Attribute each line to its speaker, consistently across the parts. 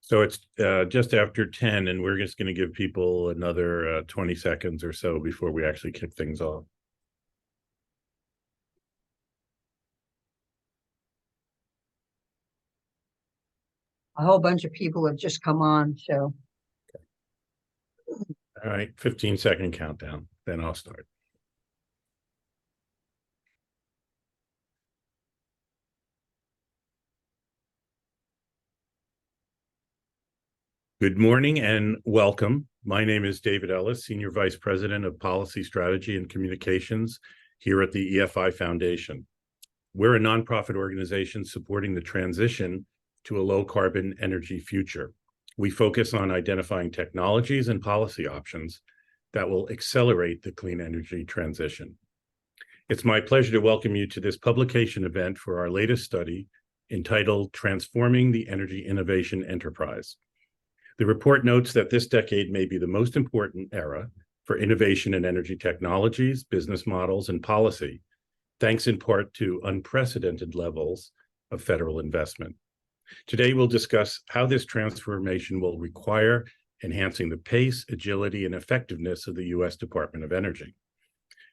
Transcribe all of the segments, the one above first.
Speaker 1: So it's just after 10, and we're just going to give people another 20 seconds or so before we actually kick things off.
Speaker 2: A whole bunch of people have just come on, so.
Speaker 1: All right, 15-second countdown, then I'll start. Good morning and welcome. My name is David Ellis, Senior Vice President of Policy Strategy and Communications here at the EFI Foundation. We're a nonprofit organization supporting the transition to a low-carbon energy future. We focus on identifying technologies and policy options that will accelerate the clean energy transition. It's my pleasure to welcome you to this publication event for our latest study entitled Transforming the Energy Innovation Enterprise. The report notes that this decade may be the most important era for innovation in energy technologies, business models, and policy, thanks in part to unprecedented levels of federal investment. Today, we'll discuss how this transformation will require enhancing the pace, agility, and effectiveness of the U.S. Department of Energy.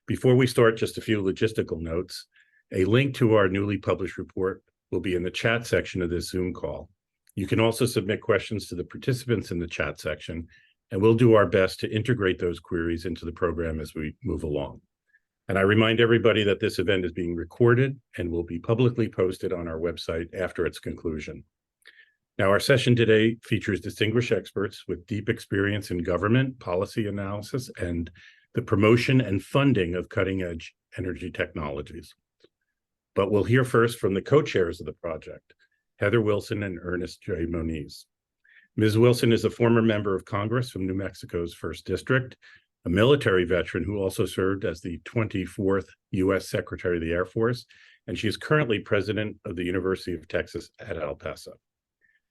Speaker 1: Before we start, just a few logistical notes. A link to our newly published report will be in the chat section of this Zoom call. You can also submit questions to the participants in the chat section, and we'll do our best to integrate those queries into the program as we move along. And I remind everybody that this event is being recorded and will be publicly posted on our website after its conclusion. Now, our session today features distinguished experts with deep experience in government, policy analysis, and the promotion and funding of cutting-edge energy technologies. But we'll hear first from the co-chairs of the project, Heather Wilson and Ernest J. Moniz. Ms. Wilson is a former member of Congress from New Mexico's 1st District, a military veteran who also served as the 24th U.S. Secretary of the Air Force, and she is currently president of the University of Texas at El Paso.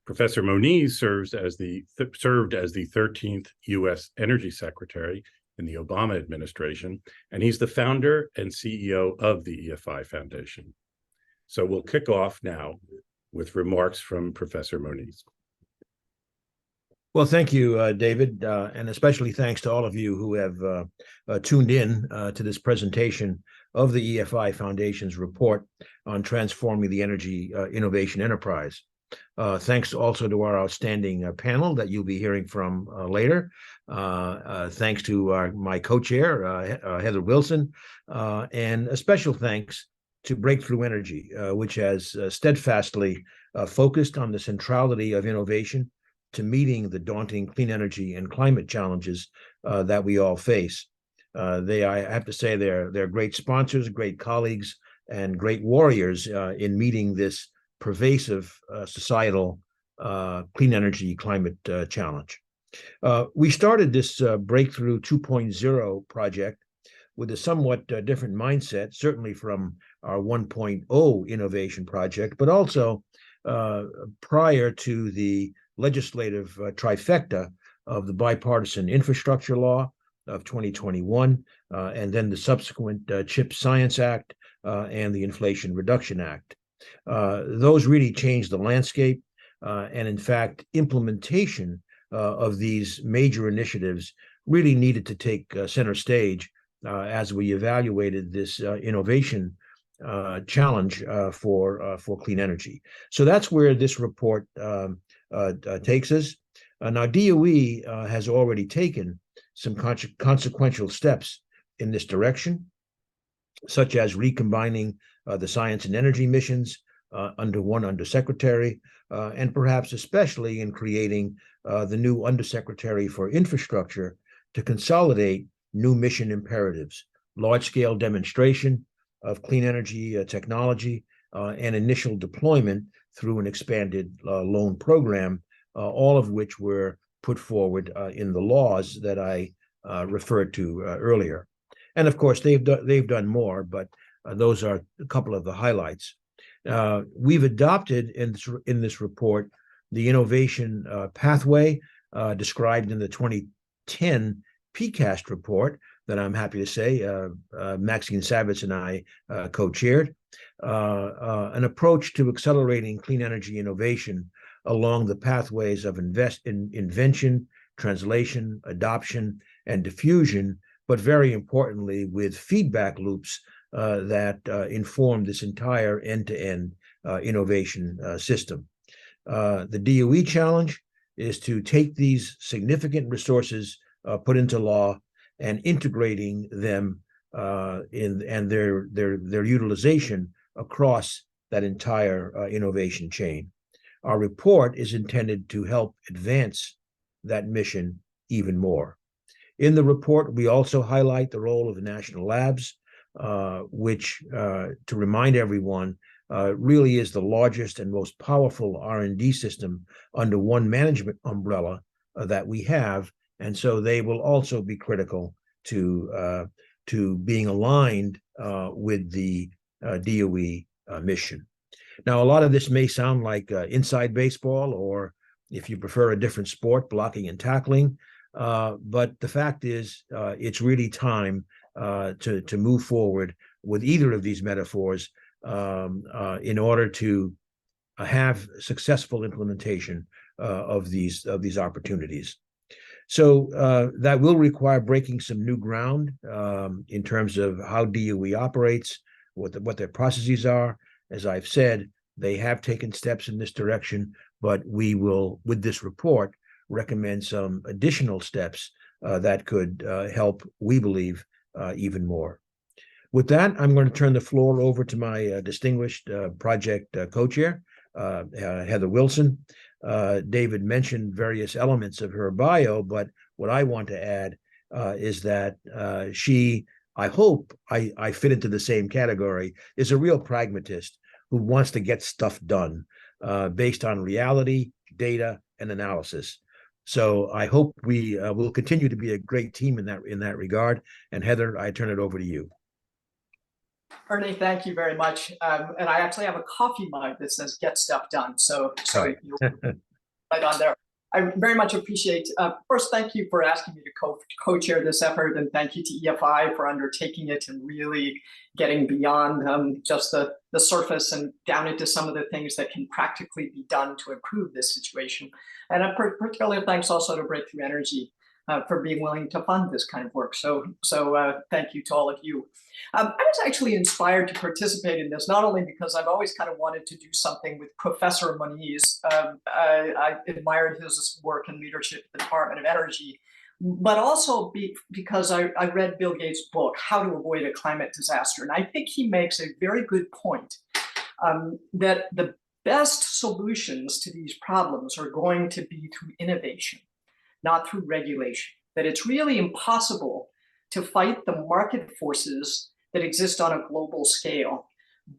Speaker 1: Professor Moniz served as the 13th U.S. Energy Secretary in the Obama administration, and he's the founder and CEO of the EFI Foundation. So we'll kick off now with remarks from Professor Moniz.
Speaker 3: Well, thank you, David, and especially thanks to all of you who have tuned in to this presentation of the EFI Foundation's report on transforming the energy innovation enterprise. Thanks also to our outstanding panel that you'll be hearing from later. Thanks to my co-chair, Heather Wilson, and a special thanks to Breakthrough Energy, which has steadfastly focused on the centrality of innovation to meeting the daunting clean energy and climate challenges that we all face. I have to say, they're great sponsors, great colleagues, and great warriors in meeting this pervasive societal clean energy climate challenge. We started this Breakthrough 2.0 project with a somewhat different mindset, certainly from our 1.0 innovation project, but also prior to the legislative trifecta of the bipartisan infrastructure law of 2021, and then the subsequent CHIPS Science Act and the Inflation Reduction Act. Those really changed the landscape, and in fact, implementation of these major initiatives really needed to take center stage as we evaluated this innovation challenge for clean energy. So that's where this report takes us. Now, DOE has already taken some consequential steps in this direction, such as recombining the science and energy missions under one undersecretary, and perhaps especially in creating the new undersecretary for infrastructure to consolidate new mission imperatives, large-scale demonstration of clean energy technology, and initial deployment through an expanded loan program, all of which were put forward in the laws that I referred to earlier. And of course, they've done more, but those are a couple of the highlights. We've adopted in this report the innovation pathway described in the 2010 PCAST report that I'm happy to say Maxine Savitz and I co-chaired, an approach to accelerating clean energy innovation along the pathways of invention, translation, adoption, and diffusion, but very importantly, with feedback loops that inform this entire end-to-end innovation system. The DOE challenge is to take these significant resources put into law and integrating them and their utilization across that entire innovation chain. Our report is intended to help advance that mission even more. In the report, we also highlight the role of the national labs, which, to remind everyone, really is the largest and most powerful R&D system under one management umbrella that we have. And so they will also be critical to being aligned with the DOE mission. Now, a lot of this may sound like inside baseball, or if you prefer a different sport, blocking and tackling. But the fact is, it's really time to move forward with either of these metaphors in order to have successful implementation of these opportunities. So that will require breaking some new ground in terms of how DOE operates, what their processes are. As I've said, they have taken steps in this direction, but we will, with this report, recommend some additional steps that could help, we believe, even more. With that, I'm going to turn the floor over to my distinguished project co-chair, Heather Wilson. David mentioned various elements of her bio, but what I want to add is that she, I hope I fit into the same category, is a real pragmatist who wants to get stuff done based on reality, data, and analysis. So I hope we will continue to be a great team in that regard. And Heather, I turn it over to you.
Speaker 4: Ernie, thank you very much. And I actually have a coffee mug that says "Get Stuff Done." So
Speaker 3: Right.
Speaker 4: you're right on there. I very much appreciate. First, thank you for asking me to co-chair this effort, and thank you to EFI for undertaking it and really getting beyond just the surface and down into some of the things that can practically be done to improve this situation. And particularly thanks also to Breakthrough Energy for being willing to fund this kind of work. So thank you to all of you. I was actually inspired to participate in this, not only because I've always kind of wanted to do something with Professor Moniz. I admired his work and leadership at the Department of Energy, but also because I read Bill Gates' book, How to Avoid a Climate Disaster. And I think he makes a very good point that the best solutions to these problems are going to be through innovation, not through regulation. That it's really impossible to fight the market forces that exist on a global scale,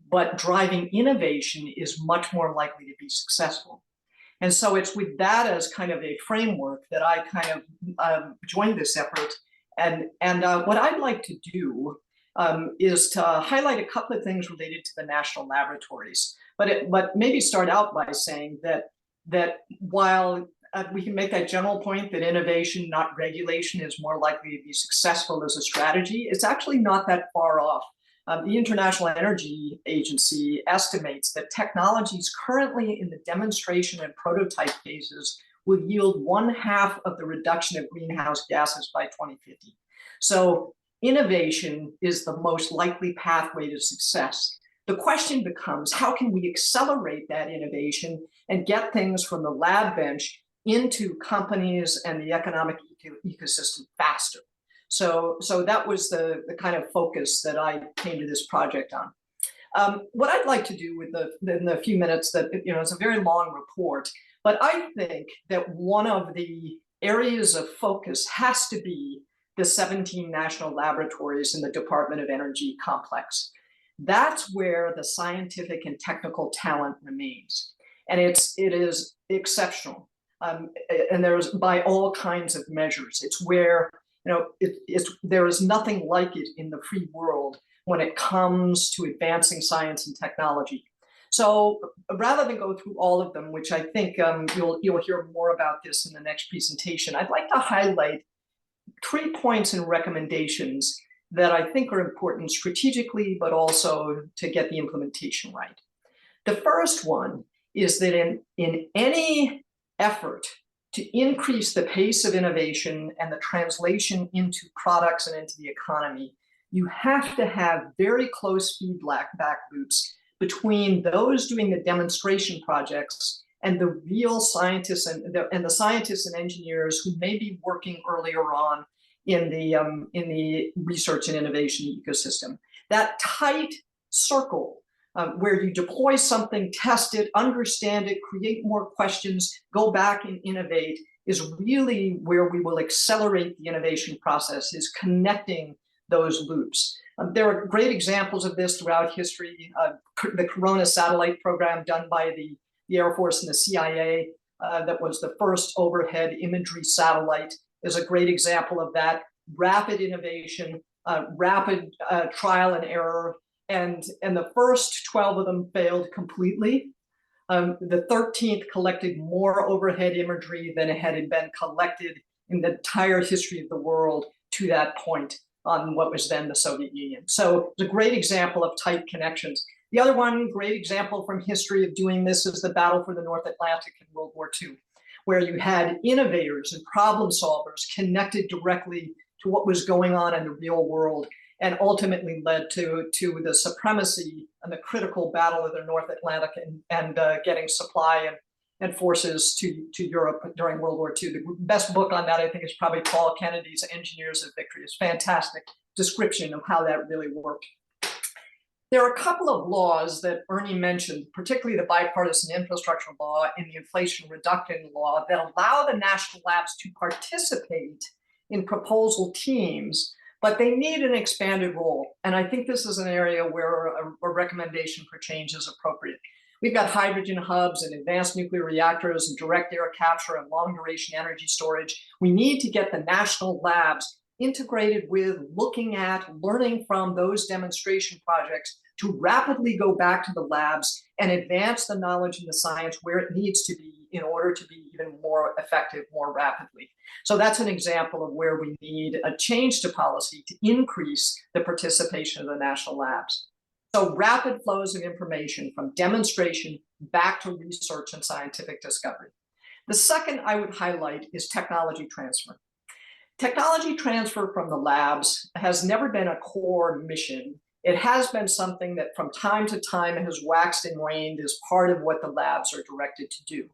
Speaker 4: but driving innovation is much more likely to be successful. And so it's with that as kind of a framework that I kind of joined this effort. And what I'd like to do is to highlight a couple of things related to the national laboratories, but maybe start out by saying that while we can make that general point that innovation, not regulation, is more likely to be successful as a strategy, it's actually not that far off. The International Energy Agency estimates that technologies currently in the demonstration and prototype phases will yield 1/2 of the reduction of greenhouse gases by 2050. So innovation is the most likely pathway to success. The question becomes, how can we accelerate that innovation and get things from the lab bench into companies and the economic ecosystem faster? So that was the kind of focus that I came to this project on. What I'd like to do in the few minutes that, it's a very long report, but I think that one of the areas of focus has to be the 17 national laboratories in the Department of Energy complex. That's where the scientific and technical talent remains. And it is exceptional. And there's by all kinds of measures. It's where, there is nothing like it in the free world when it comes to advancing science and technology. So rather than go through all of them, which I think you'll hear more about this in the next presentation, I'd like to highlight 3 points and recommendations that I think are important strategically, but also to get the implementation right. The first one is that in any effort to increase the pace of innovation and the translation into products and into the economy, you have to have very close feedback loops between those doing the demonstration projects and the real scientists and the scientists and engineers who may be working earlier on in the research and innovation ecosystem. That tight circle where you deploy something, test it, understand it, create more questions, go back and innovate, is really where we will accelerate the innovation process, is connecting those loops. There are great examples of this throughout history. The Corona satellite program done by the Air Force and the CIA, that was the first overhead imagery satellite, is a great example of that. Rapid innovation, rapid trial and error, and the first 12 of them failed completely. The 13th collected more overhead imagery than had been collected in the entire history of the world to that point on what was then the Soviet Union. So it's a great example of tight connections. The other one, great example from history of doing this, is the battle for the North Atlantic in World War II, where you had innovators and problem solvers connected directly to what was going on in the real world, and ultimately led to the supremacy and the critical battle of the North Atlantic and getting supply and forces to Europe during World War II. The best book on that, I think, is probably Paul Kennedy's Engineers of Victory. It's a fantastic description of how that really worked. There are a couple of laws that Ernie mentioned, particularly the bipartisan infrastructure law and the inflation reduction law, that allow the national labs to participate in proposal teams, but they need an expanded role. And I think this is an area where a recommendation for change is appropriate. We've got hydrogen hubs and advanced nuclear reactors and direct air capture and long duration energy storage. We need to get the national labs integrated with, looking at, learning from those demonstration projects to rapidly go back to the labs and advance the knowledge and the science where it needs to be in order to be even more effective more rapidly. So that's an example of where we need a change to policy to increase the participation of the national labs. So rapid flows of information from demonstration back to research and scientific discovery. The second I would highlight is technology transfer. Technology transfer from the labs has never been a core mission. It has been something that from time to time has waxed and waned as part of what the labs are directed to do.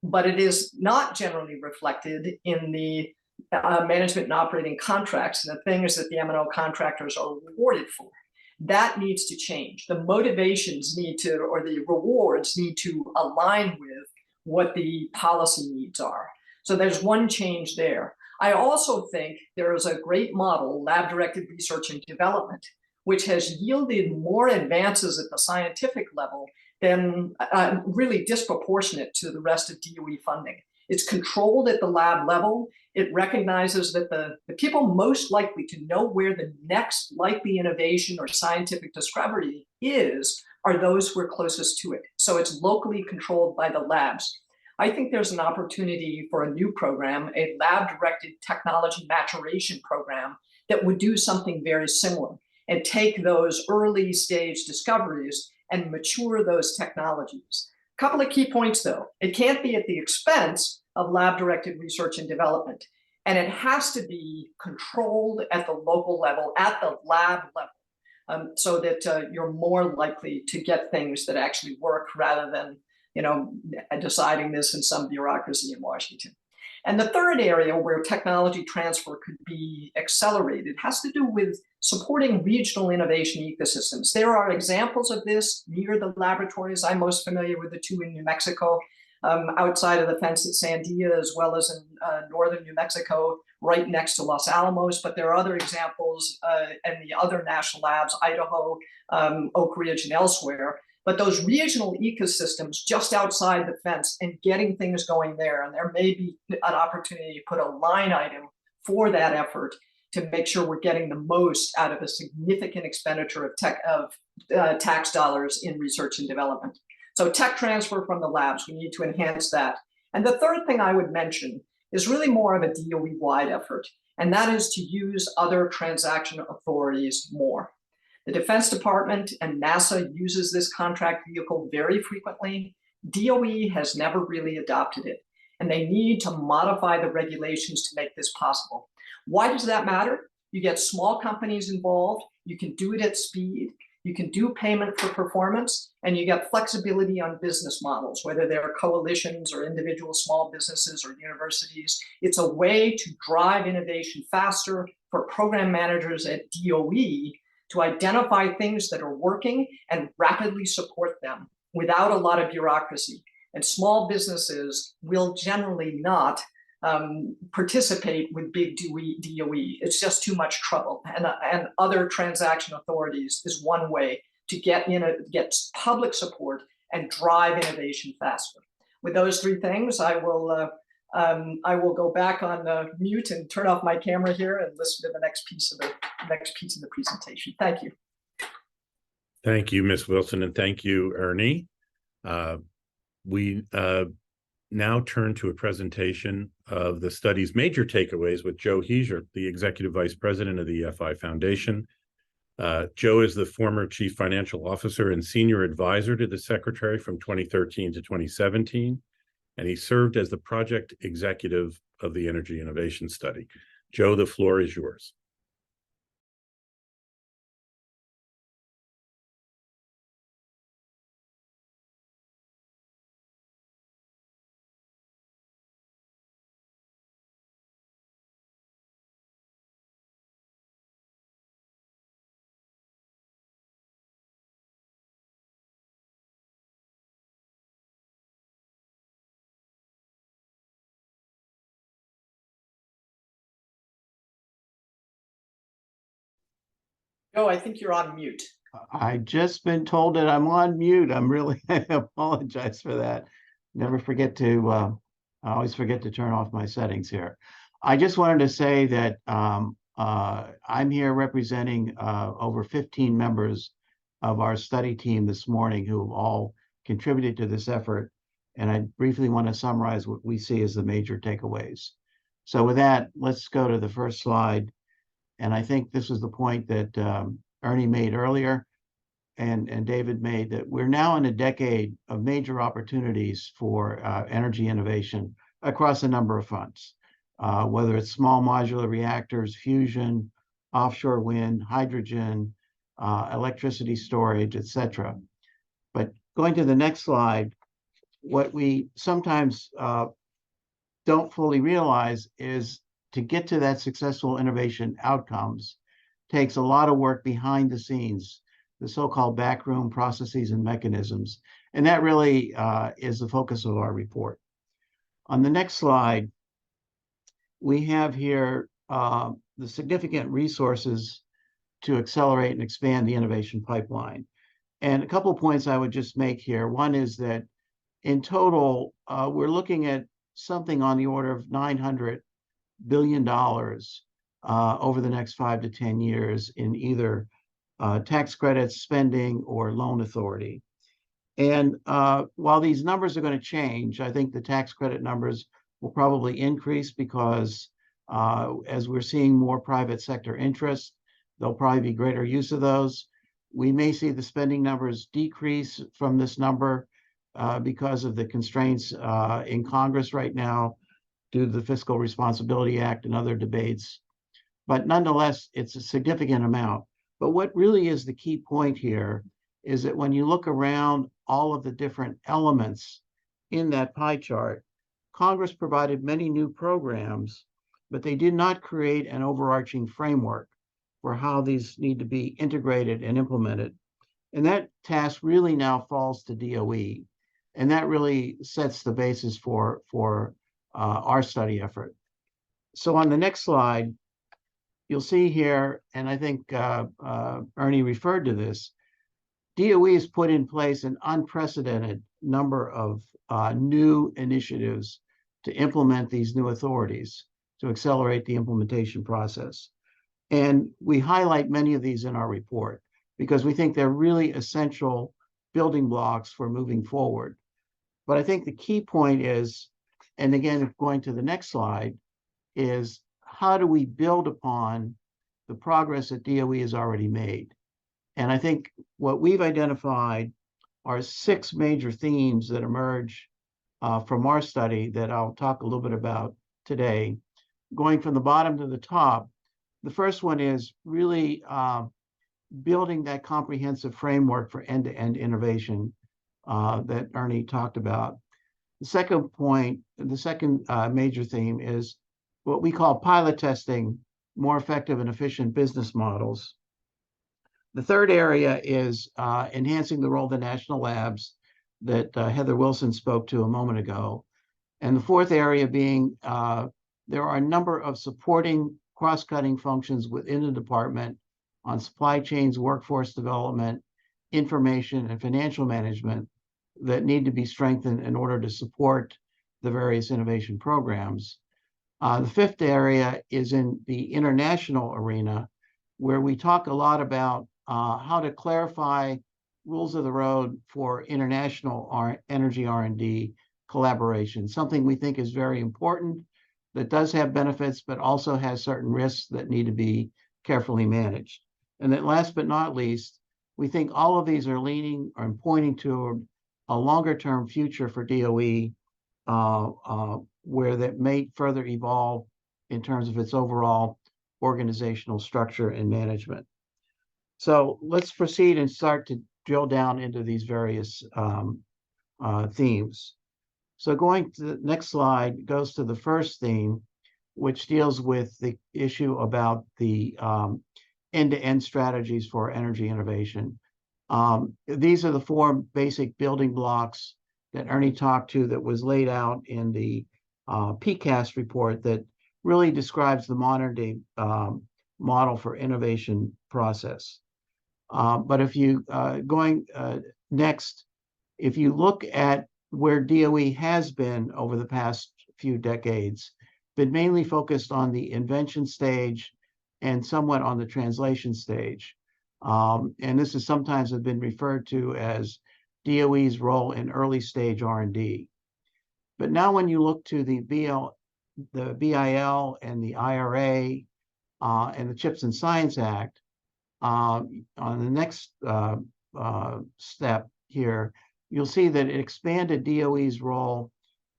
Speaker 4: But it is not generally reflected in the management and operating contracts and the things that the M&O contractors are rewarded for. That needs to change. The motivations need to, or the rewards need to align with what the policy needs are. So there's one change there. I also think there is a great model, lab-directed research and development, which has yielded more advances at the scientific level than really disproportionate to the rest of DOE funding. It's controlled at the lab level. It recognizes that the people most likely to know where the next likely innovation or scientific discovery is are those who are closest to it. So it's locally controlled by the labs. I think there's an opportunity for a new program, a lab-directed technology maturation program that would do something very similar and take those early stage discoveries and mature those technologies. A couple of key points though. It can't be at the expense of lab-directed research and development. And it has to be controlled at the local level, at the lab level, so that you're more likely to get things that actually work rather than deciding this in some bureaucracy in Washington. And the third area where technology transfer could be accelerated has to do with supporting regional innovation ecosystems. There are examples of this near the laboratories. I'm most familiar with the two in New Mexico, outside of the fence at Sandia, as well as in northern New Mexico, right next to Los Alamos. But there are other examples in the other national labs, Idaho, Oak Ridge, and elsewhere. But those regional ecosystems just outside the fence and getting things going there, and there may be an opportunity to put a line item for that effort to make sure we're getting the most out of a significant expenditure of tax dollars in research and development. So tech transfer from the labs, we need to enhance that. And the third thing I would mention is really more of a DOE-wide effort, and that is to use other transaction authorities more. The Defense Department and NASA uses this contract vehicle very frequently. DOE has never really adopted it, and they need to modify the regulations to make this possible. Why does that matter? You get small companies involved, you can do it at speed, you can do payment for performance, and you get flexibility on business models, whether they're coalitions or individual small businesses or universities. It's a way to drive innovation faster for program managers at DOE to identify things that are working and rapidly support them without a lot of bureaucracy. And small businesses will generally not participate with big DOE. It's just too much trouble. And other transaction authorities is one way to get public support and drive innovation faster. With those three things, I will go back on mute and turn off my camera here and listen to the next piece of the presentation. Thank you.
Speaker 1: Thank you, Ms. Wilson, and thank you, Ernie. We now turn to a presentation of the study's major takeaways with Joe Hezir, the Executive Vice President of the EFI Foundation. Joe is the former Chief Financial Officer and Senior Advisor to the Secretary from 2013 to 2017, and he served as the Project Executive of the Energy Innovation Study. Joe, the floor is yours.
Speaker 4: Joe, I think you're on mute.
Speaker 5: I just been told that I'm on mute. I apologize for that. Never forget to, I always forget to turn off my settings here. I just wanted to say that I'm here representing over 15 members of our study team this morning who have all contributed to this effort. And I briefly want to summarize what we see as the major takeaways. So with that, let's go to the first slide. And I think this was the point that Ernie made earlier and David made, that we're now in a decade of major opportunities for energy innovation across a number of fronts, whether it's small modular reactors, fusion, offshore wind, hydrogen, electricity storage, et cetera. But going to the next slide, what we sometimes don't fully realize is to get to that successful innovation outcomes takes a lot of work behind the scenes, the so-called backroom processes and mechanisms. And that really is the focus of our report. On the next slide, we have here the significant resources to accelerate and expand the innovation pipeline. And a couple of points I would just make here. One is that in total, we're looking at something on the order of $900 billion over the next 5 to 10 years in either tax credits, spending, or loan authority. And while these numbers are going to change, I think the tax credit numbers will probably increase because as we're seeing more private sector interest, there'll probably be greater use of those. We may see the spending numbers decrease from this number because of the constraints in Congress right now due to the Fiscal Responsibility Act and other debates. But nonetheless, it's a significant amount. But what really is the key point here is that when you look around all of the different elements in that pie chart, Congress provided many new programs, but they did not create an overarching framework for how these need to be integrated and implemented. And that task really now falls to DOE. And that really sets the basis for our study effort. So on the next slide, you'll see here, and I think Ernie referred to this, DOE has put in place an unprecedented number of new initiatives to implement these new authorities to accelerate the implementation process. And we highlight many of these in our report because we think they're really essential building blocks for moving forward. But I think the key point is, and again, going to the next slide, is how do we build upon the progress that DOE has already made? And I think what we've identified are 6 major themes that emerge from our study that I'll talk a little bit about today. Going from the bottom to the top, the first one is really building that comprehensive framework for end-to-end innovation that Ernie talked about. The second point, the second major theme is what we call pilot testing more effective and efficient business models. The third area is enhancing the role of the national labs that Heather Wilson spoke to a moment ago. And the fourth area being there are a number of supporting cross-cutting functions within the department on supply chains, workforce development, information, and financial management that need to be strengthened in order to support the various innovation programs. The fifth area is in the international arena, where we talk a lot about how to clarify rules of the road for international energy R&D collaboration, something we think is very important, that does have benefits, but also has certain risks that need to be carefully managed. And then last but not least, we think all of these are leaning or pointing to a longer-term future for DOE where that may further evolve in terms of its overall organizational structure and management. So let's proceed and start to drill down into these various themes. So going to the next slide goes to the first theme, which deals with the issue about the end-to-end strategies for energy innovation. These are the 4 basic building blocks that Ernie talked to that was laid out in the PCAST report that really describes the modern day model for innovation process. But if you next, if you look at where DOE has been over the past few decades, been mainly focused on the invention stage and somewhat on the translation stage. And this is sometimes have been referred to as DOE's role in early stage R&D. But now when you look to the BIL and the IRA and the CHIPS and Science Act, on the next step here, you'll see that it expanded DOE's role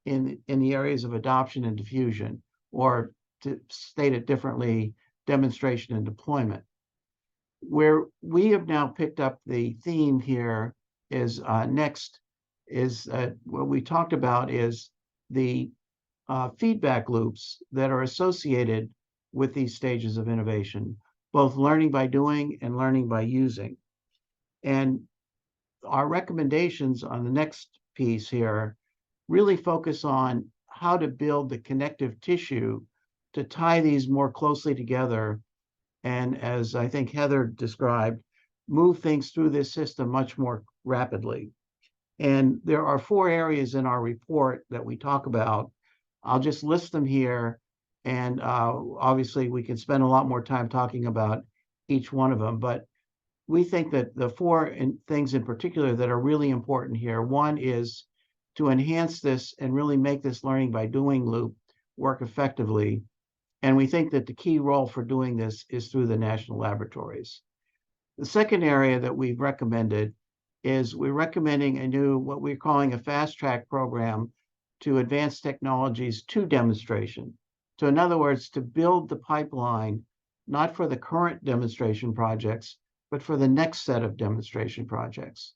Speaker 5: in the areas of adoption and diffusion, or to state it differently, demonstration and deployment. Where we have now picked up the theme here is next is what we talked about is the feedback loops that are associated with these stages of innovation, both learning by doing and learning by using. And our recommendations on the next piece here really focus on how to build the connective tissue to tie these more closely together. And as I think Heather described, move things through this system much more rapidly. And there are 4 areas in our report that we talk about. I'll just list them here. And obviously we can spend a lot more time talking about each one of them, but we think that the 4 things in particular that are really important here, one is to enhance this and really make this learning by doing loop work effectively. And we think that the key role for doing this is through the national laboratories. The second area that we've recommended is we're recommending a new, what we're calling a fast track program to advance technologies to demonstration. So in other words, to build the pipeline, not for the current demonstration projects, but for the next set of demonstration projects.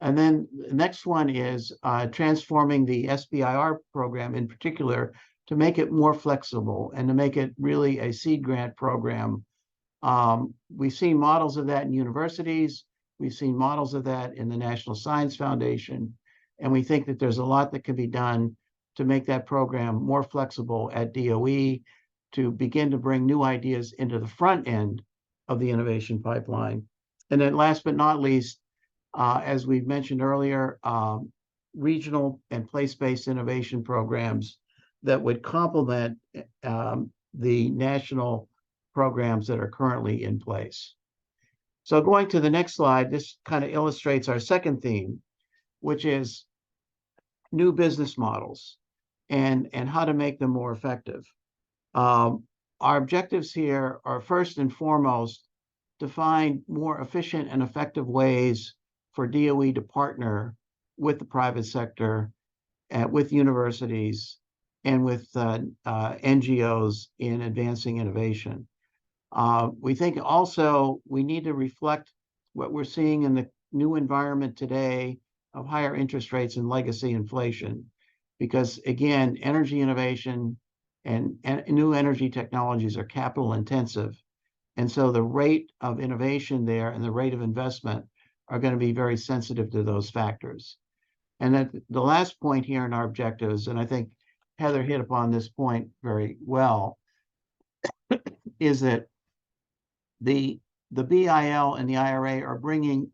Speaker 5: And then the next one is transforming the SBIR program in particular to make it more flexible and to make it really a seed grant program. We've seen models of that in universities. We've seen models of that in the National Science Foundation. And we think that there's a lot that can be done to make that program more flexible at DOE to begin to bring new ideas into the front end of the innovation pipeline. And then last but not least, as we've mentioned earlier, regional and place-based innovation programs that would complement the national programs that are currently in place. So going to the next slide, this kind of illustrates our second theme, which is new business models and how to make them more effective. Our objectives here are first and foremost to find more efficient and effective ways for DOE to partner with the private sector, with universities, and with NGOs in advancing innovation. We think also we need to reflect what we're seeing in the new environment today of higher interest rates and legacy inflation, because again, energy innovation and new energy technologies are capital intensive. And so the rate of innovation there and the rate of investment are going to be very sensitive to those factors. And that the last point here in our objectives, and I think Heather hit upon this point very well, is that the BIL and the IRA are bringing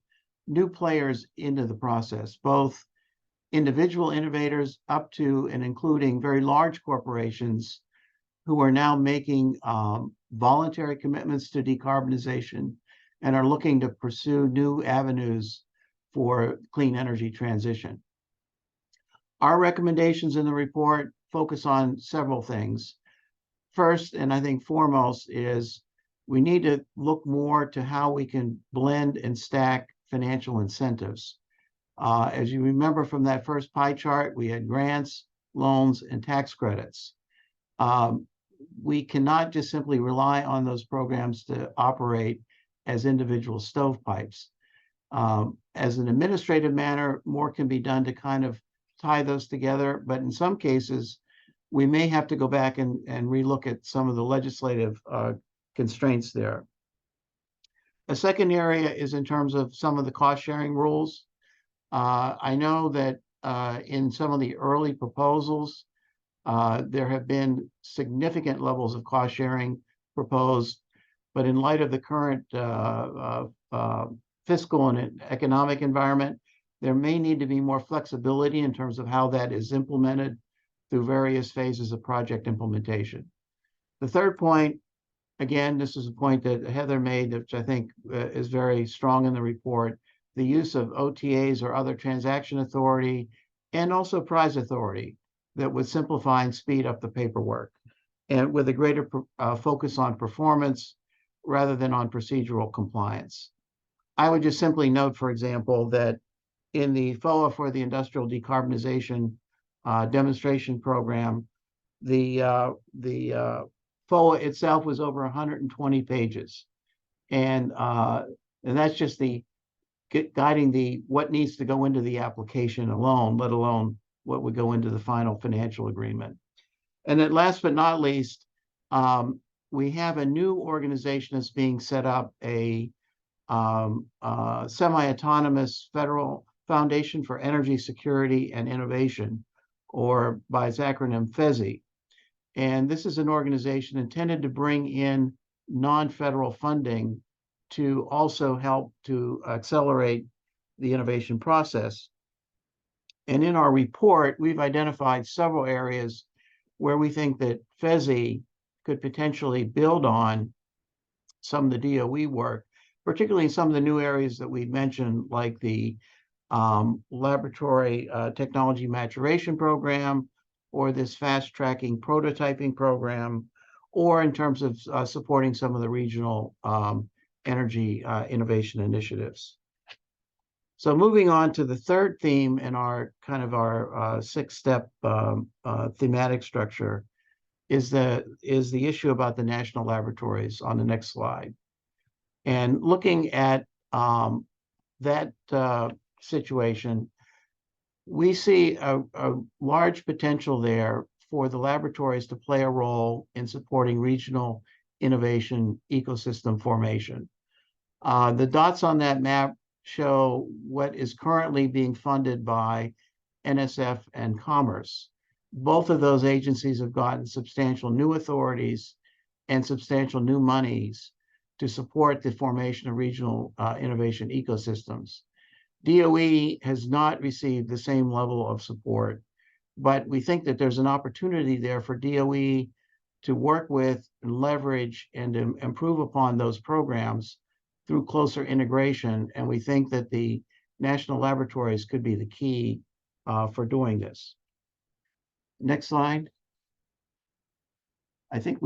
Speaker 5: new players into the process, both individual innovators up to and including very large corporations who are now making voluntary commitments to decarbonization and are looking to pursue new avenues for clean energy transition. Our recommendations in the report focus on several things. First, and I think foremost, is we need to look more to how we can blend and stack financial incentives. As you remember from that first pie chart, we had grants, loans, and tax credits. We cannot just simply rely on those programs to operate as individual stovepipes. As an administrative matter, more can be done to kind of tie those together, but in some cases, we may have to go back and relook at some of the legislative constraints there. A second area is in terms of some of the cost sharing rules. I know that in some of the early proposals, there have been significant levels of cost sharing proposed, but in light of the current fiscal and economic environment, there may need to be more flexibility in terms of how that is implemented through various phases of project implementation. The third point, again, this is a point that Heather made, which I think is very strong in the report, the use of OTAs or other transaction authority, and also prize authority that would simplify and speed up the paperwork, and with a greater focus on performance rather than on procedural compliance. I would just simply note, for example, that in the FOA for the Industrial Decarbonization Demonstration Program, the FOA itself was over 120 pages. And that's just the guiding the what needs to go into the application alone, let alone what would go into the final financial agreement. And then last but not least, we have a new organization that's being set up, a semi-autonomous federal Foundation for Energy Security and Innovation, or by its acronym FESI. And this is an organization intended to bring in non-federal funding to also help to accelerate the innovation process. And in our report, we've identified several areas where we think that FESI could potentially build on some of the DOE work, particularly in some of the new areas that we mentioned, like the laboratory technology maturation program, or this fast tracking prototyping program, or in terms of supporting some of the regional energy innovation initiatives. So moving on to the third theme in our kind of our six-step thematic structure is the issue about the national laboratories on the next slide. And looking at that situation, we see a large potential there for the laboratories to play a role in supporting regional innovation ecosystem formation. The dots on that map show what is currently being funded by NSF and Commerce. Both of those agencies have gotten substantial new authorities and substantial new monies to support the formation of regional innovation ecosystems. DOE has not received the same level of support, but we think that there's an opportunity there for DOE to work with and leverage and improve upon those programs through closer integration. And we think that the national laboratories could be the key for doing this. Next slide. I think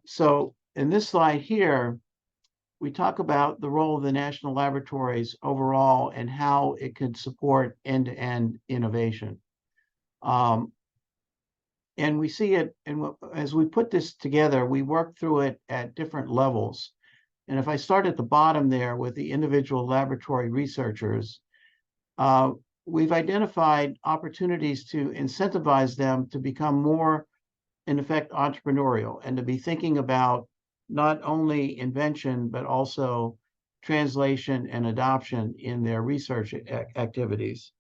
Speaker 5: so in this slide here, we talk about the role of the national laboratories overall and how it can support end-to-end innovation. And we see it, and as we put this together, we work through it at different levels. And if I start at the bottom there with the individual laboratory researchers, we've identified opportunities to incentivize them to become more, in effect, entrepreneurial and to be thinking about not only invention, but also translation and adoption in their research activities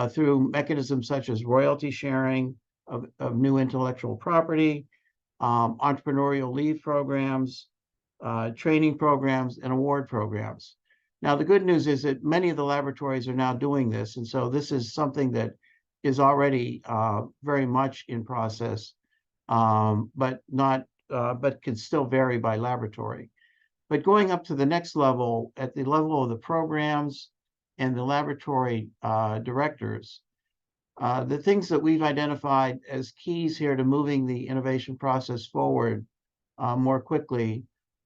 Speaker 5: through mechanisms such as royalty sharing of new intellectual property, entrepreneurial leave programs, training programs, and award programs. Now, the good news is that many of the laboratories are now doing this, and so this is something that is already very much in process, but can still vary by laboratory. But going up to the next level, at the level of the programs and the laboratory directors, the things that we've identified as keys here to moving the innovation process forward more quickly.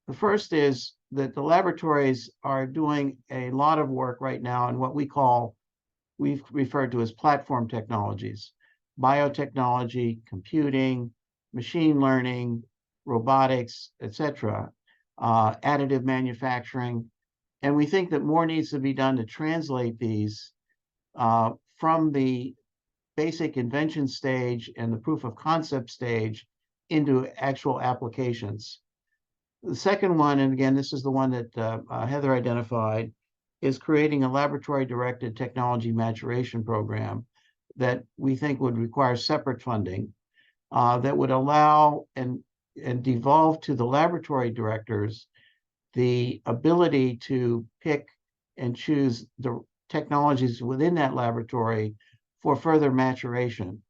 Speaker 5: The first is that the laboratories are doing a lot of work right now in what we've referred to as platform technologies, biotechnology, computing, machine learning, robotics, etc., additive manufacturing. And we think that more needs to be done to translate these from the basic invention stage and the proof of concept stage into actual applications. The second one, and again, this is the one that Hezir identified, is creating a laboratory-directed technology maturation program that we think would require separate funding that would allow and devolve to the laboratory directors the ability to pick and choose the technologies within that laboratory for further maturation.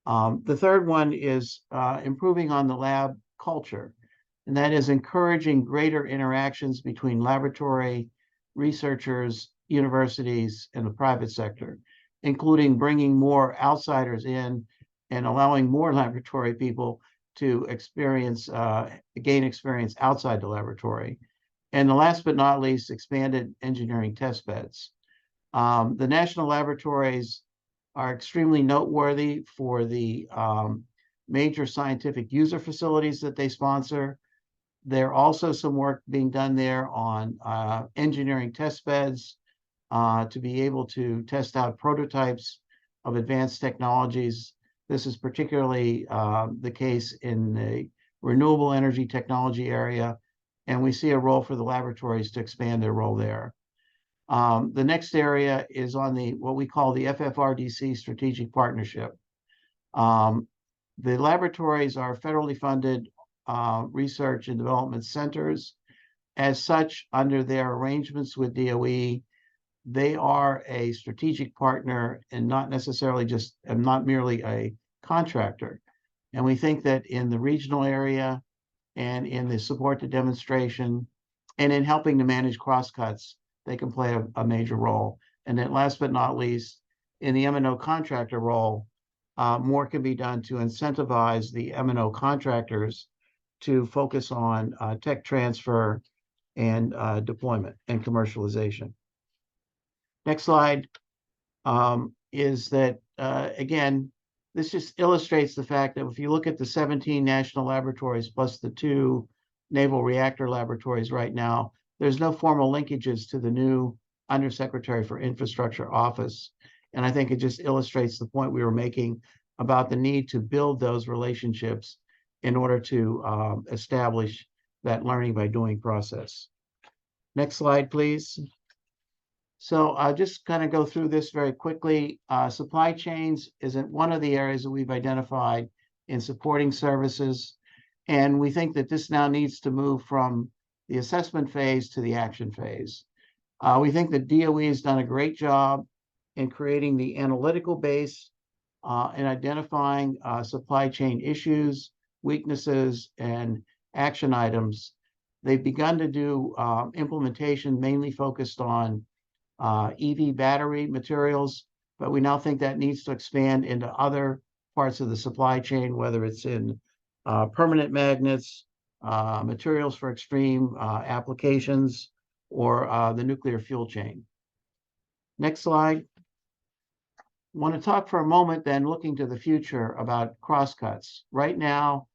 Speaker 5: The third one is improving on the lab culture, and that is encouraging greater interactions between laboratory researchers, universities, and the private sector, including bringing more outsiders in and allowing more laboratory people to gain experience outside the laboratory. And the last but not least, expanded engineering test beds. The national laboratories are extremely noteworthy for the major scientific user facilities that they sponsor. There also some work being done there on engineering test beds to be able to test out prototypes of advanced technologies. This is particularly the case in the renewable energy technology area, and we see a role for the laboratories to expand their role there. The next area is on what we call the FFRDC Strategic Partnership. The laboratories are federally funded research and development centers. As such, under their arrangements with DOE, they are a strategic partner and not merely a contractor. And we think that in the regional area and in the support to demonstration and in helping to manage crosscuts, they can play a major role. And then last but not least, in the M&O contractor role, more can be done to incentivize the M&O contractors to focus on tech transfer and deployment and commercialization. Next slide is that, again, this just illustrates the fact that if you look at the 17 national laboratories plus the 2 naval reactor laboratories right now, there's no formal linkages to the new Undersecretary for Infrastructure office. And I think it just illustrates the point we were making about the need to build those relationships in order to establish that learning by doing process. Next slide, please. So I'll just kind of go through this very quickly. Supply chains isn't one of the areas that we've identified in supporting services. And we think that this now needs to move from the assessment phase to the action phase. We think that DOE has done a great job in creating the analytical base and identifying supply chain issues, weaknesses, and action items. They've begun to do implementation mainly focused on EV battery materials, but we now think that needs to expand into other parts of the supply chain, whether it's in permanent magnets, materials for extreme applications, or the nuclear fuel chain. Next slide. I want to talk for a moment then, looking to the future, about crosscuts. Right now,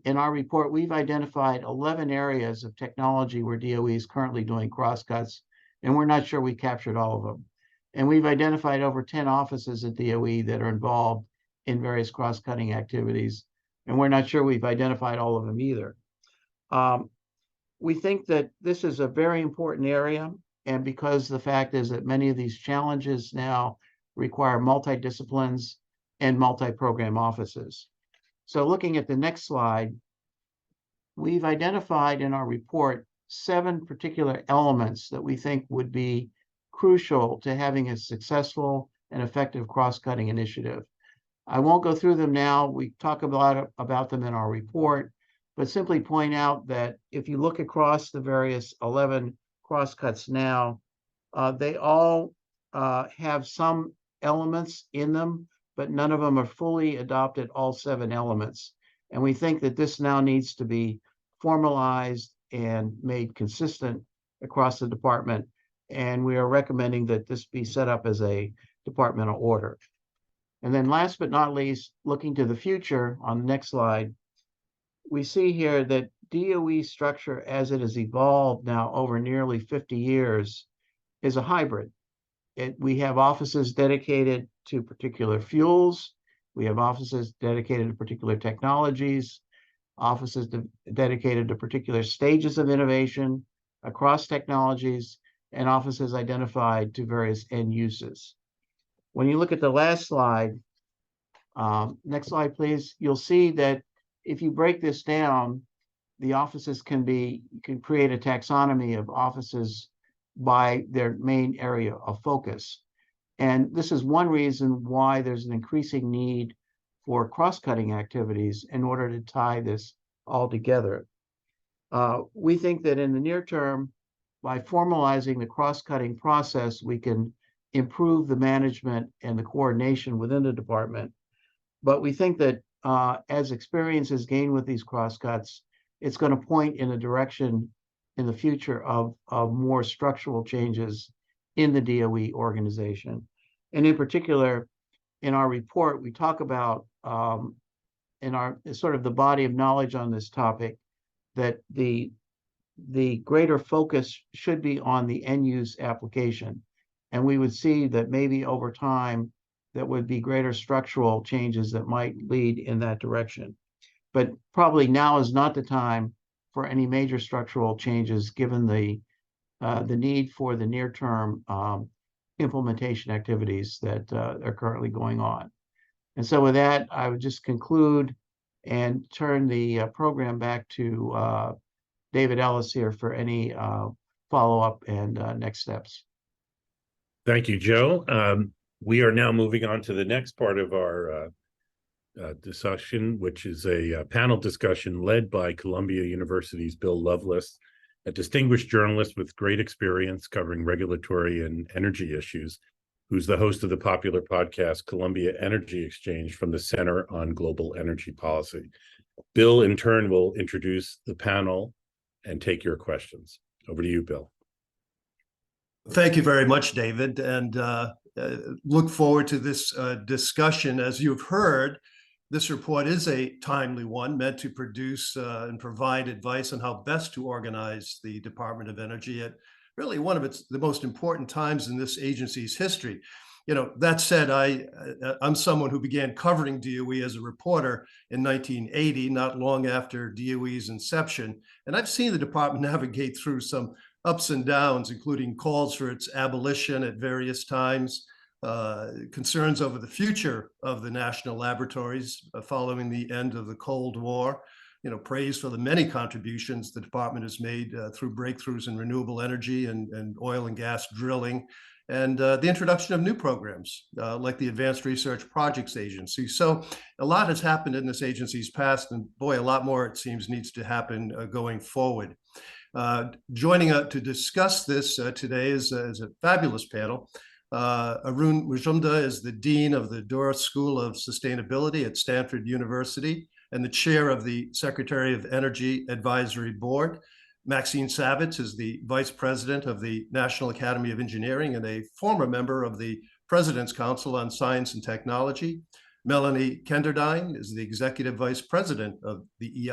Speaker 5: in our report, we've identified 11 areas of technology where DOE is currently doing crosscuts, and we're not sure we captured all of them. And we've identified over 10 offices at DOE that are involved in various cross-cutting activities, and we're not sure we've identified all of them either. We think that this is a very important area, and because the fact is that many of these challenges now require multidisciplines and multi-program offices. So looking at the next slide, we've identified in our report 7 particular elements that we think would be crucial to having a successful and effective cross-cutting initiative. I won't go through them now. We talk about them in our report, but simply point out that if you look across the various 11 crosscuts now, they all have some elements in them, but none of them are fully adopted, all 7 elements. And we think that this now needs to be formalized and made consistent across the department. And we are recommending that this be set up as a departmental order. And then last but not least, looking to the future on the next slide, we see here that DOE structure as it has evolved now over nearly 50 years is a hybrid. We have offices dedicated to particular fuels. We have offices dedicated to particular technologies, offices dedicated to particular stages of innovation across technologies, and offices identified to various end uses. When you look at the last slide, next slide, please, you'll see that if you break this down, the offices can create a taxonomy of offices by their main area of focus. And this is one reason why there's an increasing need for cross-cutting activities in order to tie this all together. We think that in the near term, by formalizing the cross-cutting process, we can improve the management and the coordination within the department. But we think that as experience is gained with these crosscuts, it's going to point in a direction in the future of more structural changes in the DOE organization. And in particular, in our report, we talk about in our sort of the body of knowledge on this topic, that the greater focus should be on the end use application. And we would see that maybe over time, there would be greater structural changes that might lead in that direction. But probably now is not the time for any major structural changes, given the need for the near-term implementation activities that are currently going on. And so with that, I would just conclude and turn the program back to David Ellis here for any follow-up and next steps.
Speaker 1: Thank you, Joe. We are now moving on to the next part of our discussion, which is a panel discussion led by Columbia University's Bill Loveless, a distinguished journalist with great experience covering regulatory and energy issues, who's the host of the popular podcast Columbia Energy Exchange from the Center on Global Energy Policy. Bill, in turn, will introduce the panel and take your questions. Over to you, Bill.
Speaker 6: Thank you very much, David, and look forward to this discussion. As you've heard, this report is a timely one meant to produce and provide advice on how best to organize the Department of Energy at really one of the most important times in this agency's history. You know, that said, I'm someone who began covering DOE as a reporter in 1980, not long after DOE's inception, and I've seen the department navigate through some ups and downs, including calls for its abolition at various times, concerns over the future of the national laboratories following the end of the Cold War, you know, praise for the many contributions the department has made through breakthroughs in renewable energy and oil and gas drilling, and the introduction of new programs like the Advanced Research Projects Agency. So a lot has happened in this agency's past, and boy, a lot more, it seems, needs to happen going forward. Joining to discuss this today is a fabulous panel. Arun Majumdar is the Dean of the Doerr School of Sustainability at Stanford University and the Chair of the Secretary of Energy Advisory Board. Maxine Savitz is the Vice President of the National Academy of Engineering and a former member of the President's Council on Science and Technology. Melanie Kenderdine is the Executive Vice President of the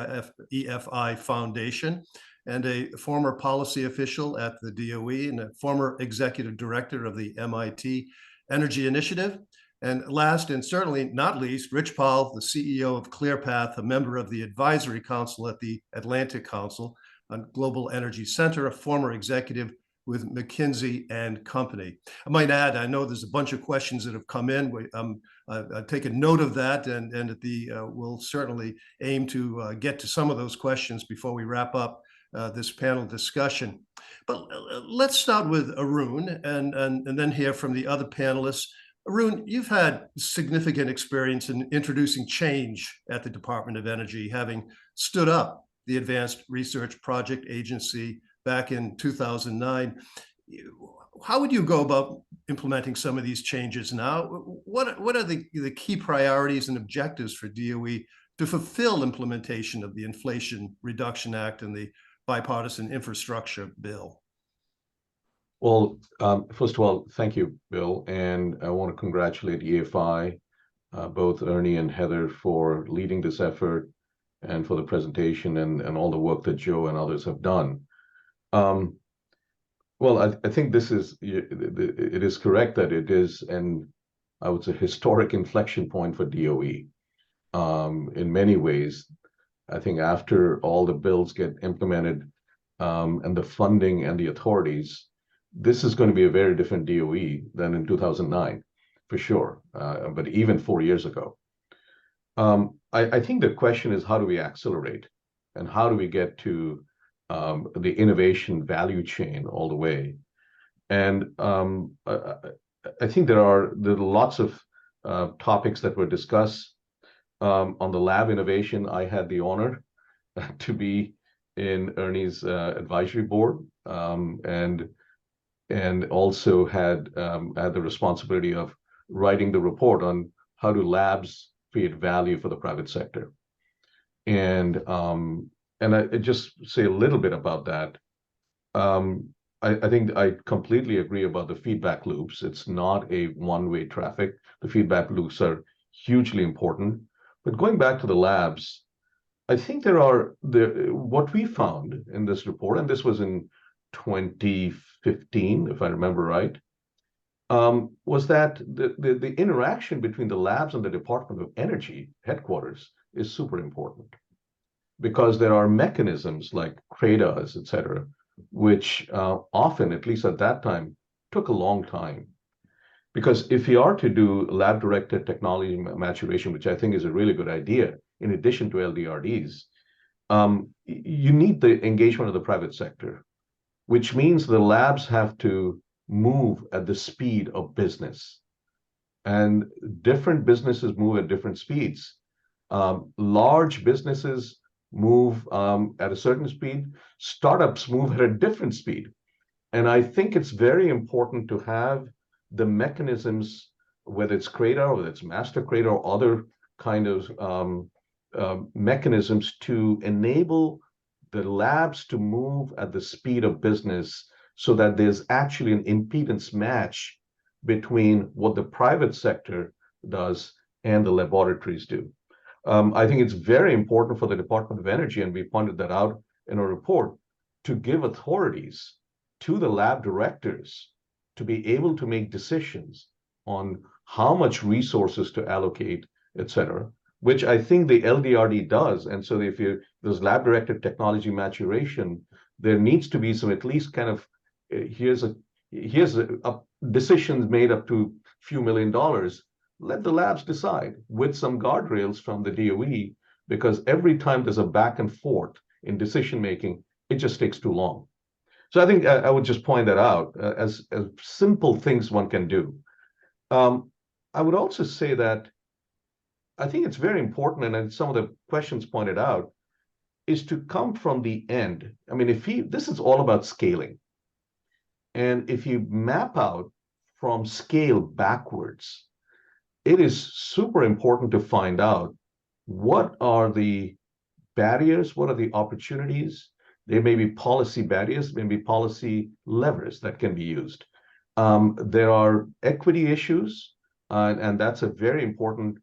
Speaker 6: EFI Foundation and a former policy official at the DOE and a former Executive Director of the MIT Energy Initiative. And last and certainly not least, Rich Paul, the CEO of ClearPath, a member of the Advisory Council at the Atlantic Council on Global Energy Center, a former executive with McKinsey and Company. I might add, I know there's a bunch of questions that have come in. I've taken note of that, and we'll certainly aim to get to some of those questions before we wrap up this panel discussion. But let's start with Arun and then hear from the other panelists. Arun, you've had significant experience in introducing change at the Department of Energy, having stood up the Advanced Research Project Agency back in 2009. How would you go about implementing some of these changes now? What are the key priorities and objectives for DOE to fulfill implementation of the Inflation Reduction Act and the Bipartisan Infrastructure Bill?
Speaker 7: Well, first of all, thank you, Bill. And I want to congratulate EFI, both Ernie and Hezir, for leading this effort and for the presentation and all the work that Joe and others have done. Well, I think it is correct that it is I would say, historic inflection point for DOE. In many ways, I think after all the bills get implemented and the funding and the authorities, this is going to be a very different DOE than in 2009, for sure, but even 4 years ago. I think the question is, how do we accelerate and how do we get to the innovation value chain all the way? And I think there are lots of topics that were discussed. On the lab innovation, I had the honor to be in Ernie's advisory board and also had the responsibility of writing the report on how do labs create value for the private sector. And I just say a little bit about that. I think I completely agree about the feedback loops. It's not a one-way traffic. The feedback loops are hugely important. But going back to the labs, I think what we found in this report, and this was in 2015, if I remember right, was that the interaction between the labs and the Department of Energy headquarters is super important, because there are mechanisms like CRADAs, et cetera, which often, at least at that time, took a long time. Because if you are to do lab-directed technology maturation, which I think is a really good idea, in addition to LDRDs, you need the engagement of the private sector, which means the labs have to move at the speed of business. And different businesses move at different speeds. Large businesses move at a certain speed. Startups move at a different speed. And I think it's very important to have the mechanisms, whether it's CRADA or whether it's Master CRADA or other kind of mechanisms to enable the labs to move at the speed of business so that there's actually an impedance match between what the private sector does and the laboratories do. I think it's very important for the Department of Energy, and we pointed that out in our report, to give authorities to the lab directors to be able to make decisions on how much resources to allocate, et cetera, which I think the LDRD does. And so if there's lab-directed technology maturation, there needs to be some at least kind of, here's a decisions made up to a few $1 million. Let the labs decide with some guardrails from the DOE, because every time there's a back and forth in decision-making, it just takes too long. So I think I would just point that out as simple things one can do. I would also say that I think it's very important, and some of the questions pointed out, is to come from the end. I mean, this is all about scaling. And if you map out from scale backwards, it is super important to find out what are the barriers, what are the opportunities. There may be policy barriers, maybe policy levers that can be used. There are equity issues, and that's a very important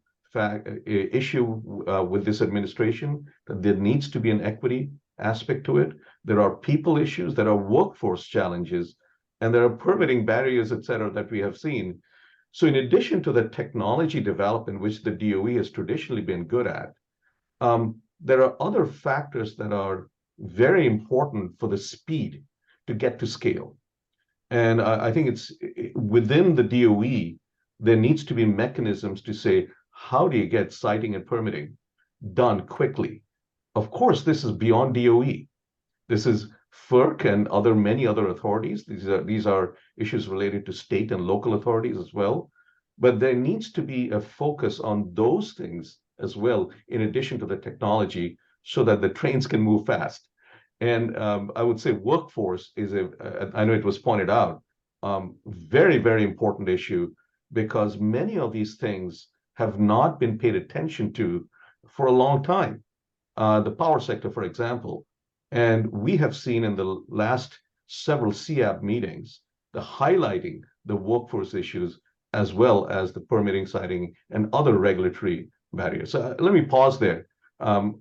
Speaker 7: issue with this administration, that there needs to be an equity aspect to it. There are people issues, there are workforce challenges, and there are permitting barriers, et cetera, that we have seen. So in addition to the technology development, which the DOE has traditionally been good at, there are other factors that are very important for the speed to get to scale. And I think it's within the DOE, there needs to be mechanisms to say, how do you get siting and permitting done quickly? Of course, this is beyond DOE. This is FERC and many other authorities. These are issues related to state and local authorities as well. But there needs to be a focus on those things as well, in addition to the technology, so that the trains can move fast. And I would say workforce is I know it was pointed out, very, very important issue, because many of these things have not been paid attention to for a long time. The power sector, for example, and we have seen in the last several CAB meetings, the highlighting the workforce issues, as well as the permitting, siting, and other regulatory barriers. So let me pause there. I'm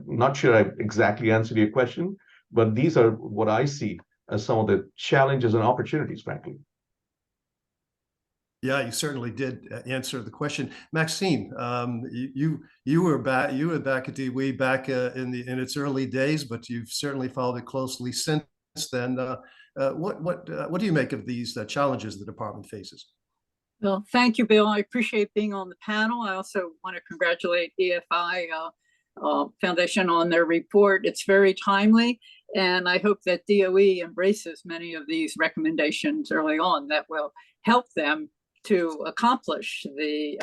Speaker 7: not sure I exactly answered your question, but these are what I see as some of the challenges and opportunities, frankly.
Speaker 6: Yeah, you certainly did answer the question, Maxine. You were back at DOE back in its early days, but you've certainly followed it closely since then. What do you make of these challenges the department faces?
Speaker 2: Well, thank you, Bill. I appreciate being on the panel. I also want to congratulate EFI Foundation on their report. It's very timely, and I hope that DOE embraces many of these recommendations early on that will help them to accomplish the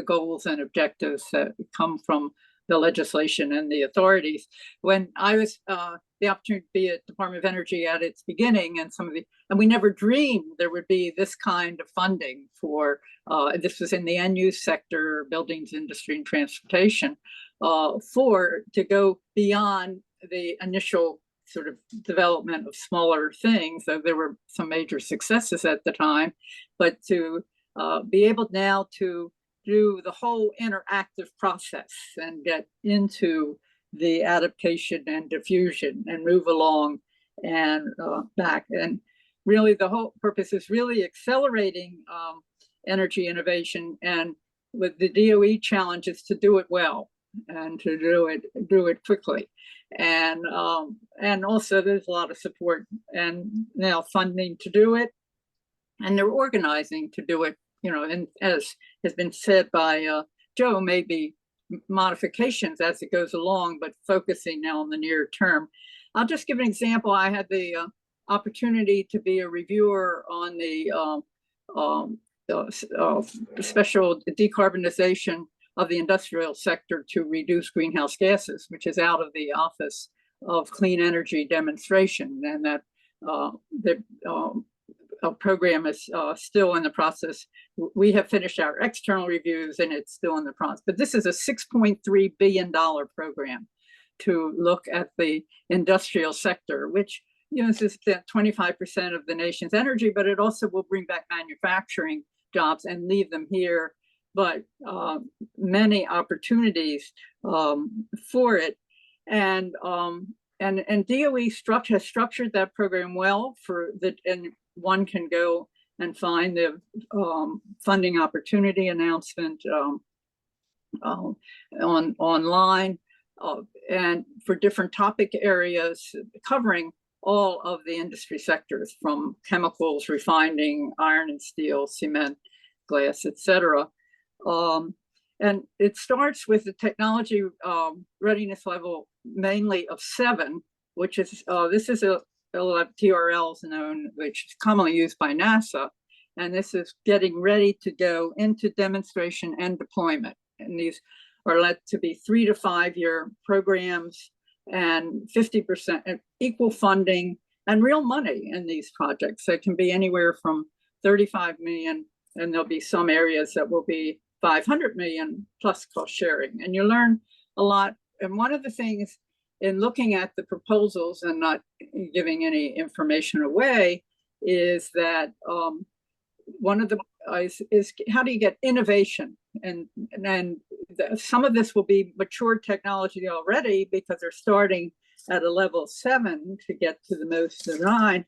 Speaker 2: goals and objectives that come from the legislation and the authorities. When I was the opportunity to be at Department of Energy at its beginning, and we never dreamed there would be this kind of funding for, this was in the end use sector, buildings, industry, and transportation, to go beyond the initial sort of development of smaller things. So there were some major successes at the time, but to be able now to do the whole interactive process and get into the adaptation and diffusion and move along and back. And really the whole purpose is really accelerating energy innovation, and with the DOE challenge is to do it well and to do it quickly. And also there's a lot of support and now funding to do it, and they're organizing to do it, and as has been said by Joe, maybe modifications as it goes along, but focusing now on the near term. I'll just give an example. I had the opportunity to be a reviewer on the special decarbonization of the industrial sector to reduce greenhouse gases, which is out of the Office of Clean Energy Demonstration, and that program is still in the process. We have finished our external reviews and it's still in the process. But this is a $6.3 billion program to look at the industrial sector, which uses 25% of the nation's energy, but it also will bring back manufacturing jobs and leave them here. But many opportunities for it. And DOE has structured that program well and one can go and find the funding opportunity announcement online and for different topic areas covering all of the industry sectors, from chemicals, refining, iron and steel, cement, glass, etc. And it starts with the technology readiness level mainly of 7, which is this is a TRLs known, which is commonly used by NASA, and this is getting ready to go into demonstration and deployment. And these are led to be 3 to 5 year programs and 50% equal funding and real money in these projects. So it can be anywhere from 35 million, and there'll be some areas that will be 500 million plus cost sharing. And you learn a lot. And one of the things in looking at the proposals and not giving any information away is that one of the is how do you get innovation? And some of this will be mature technology already because they're starting at a level 7 to get to the most of 9.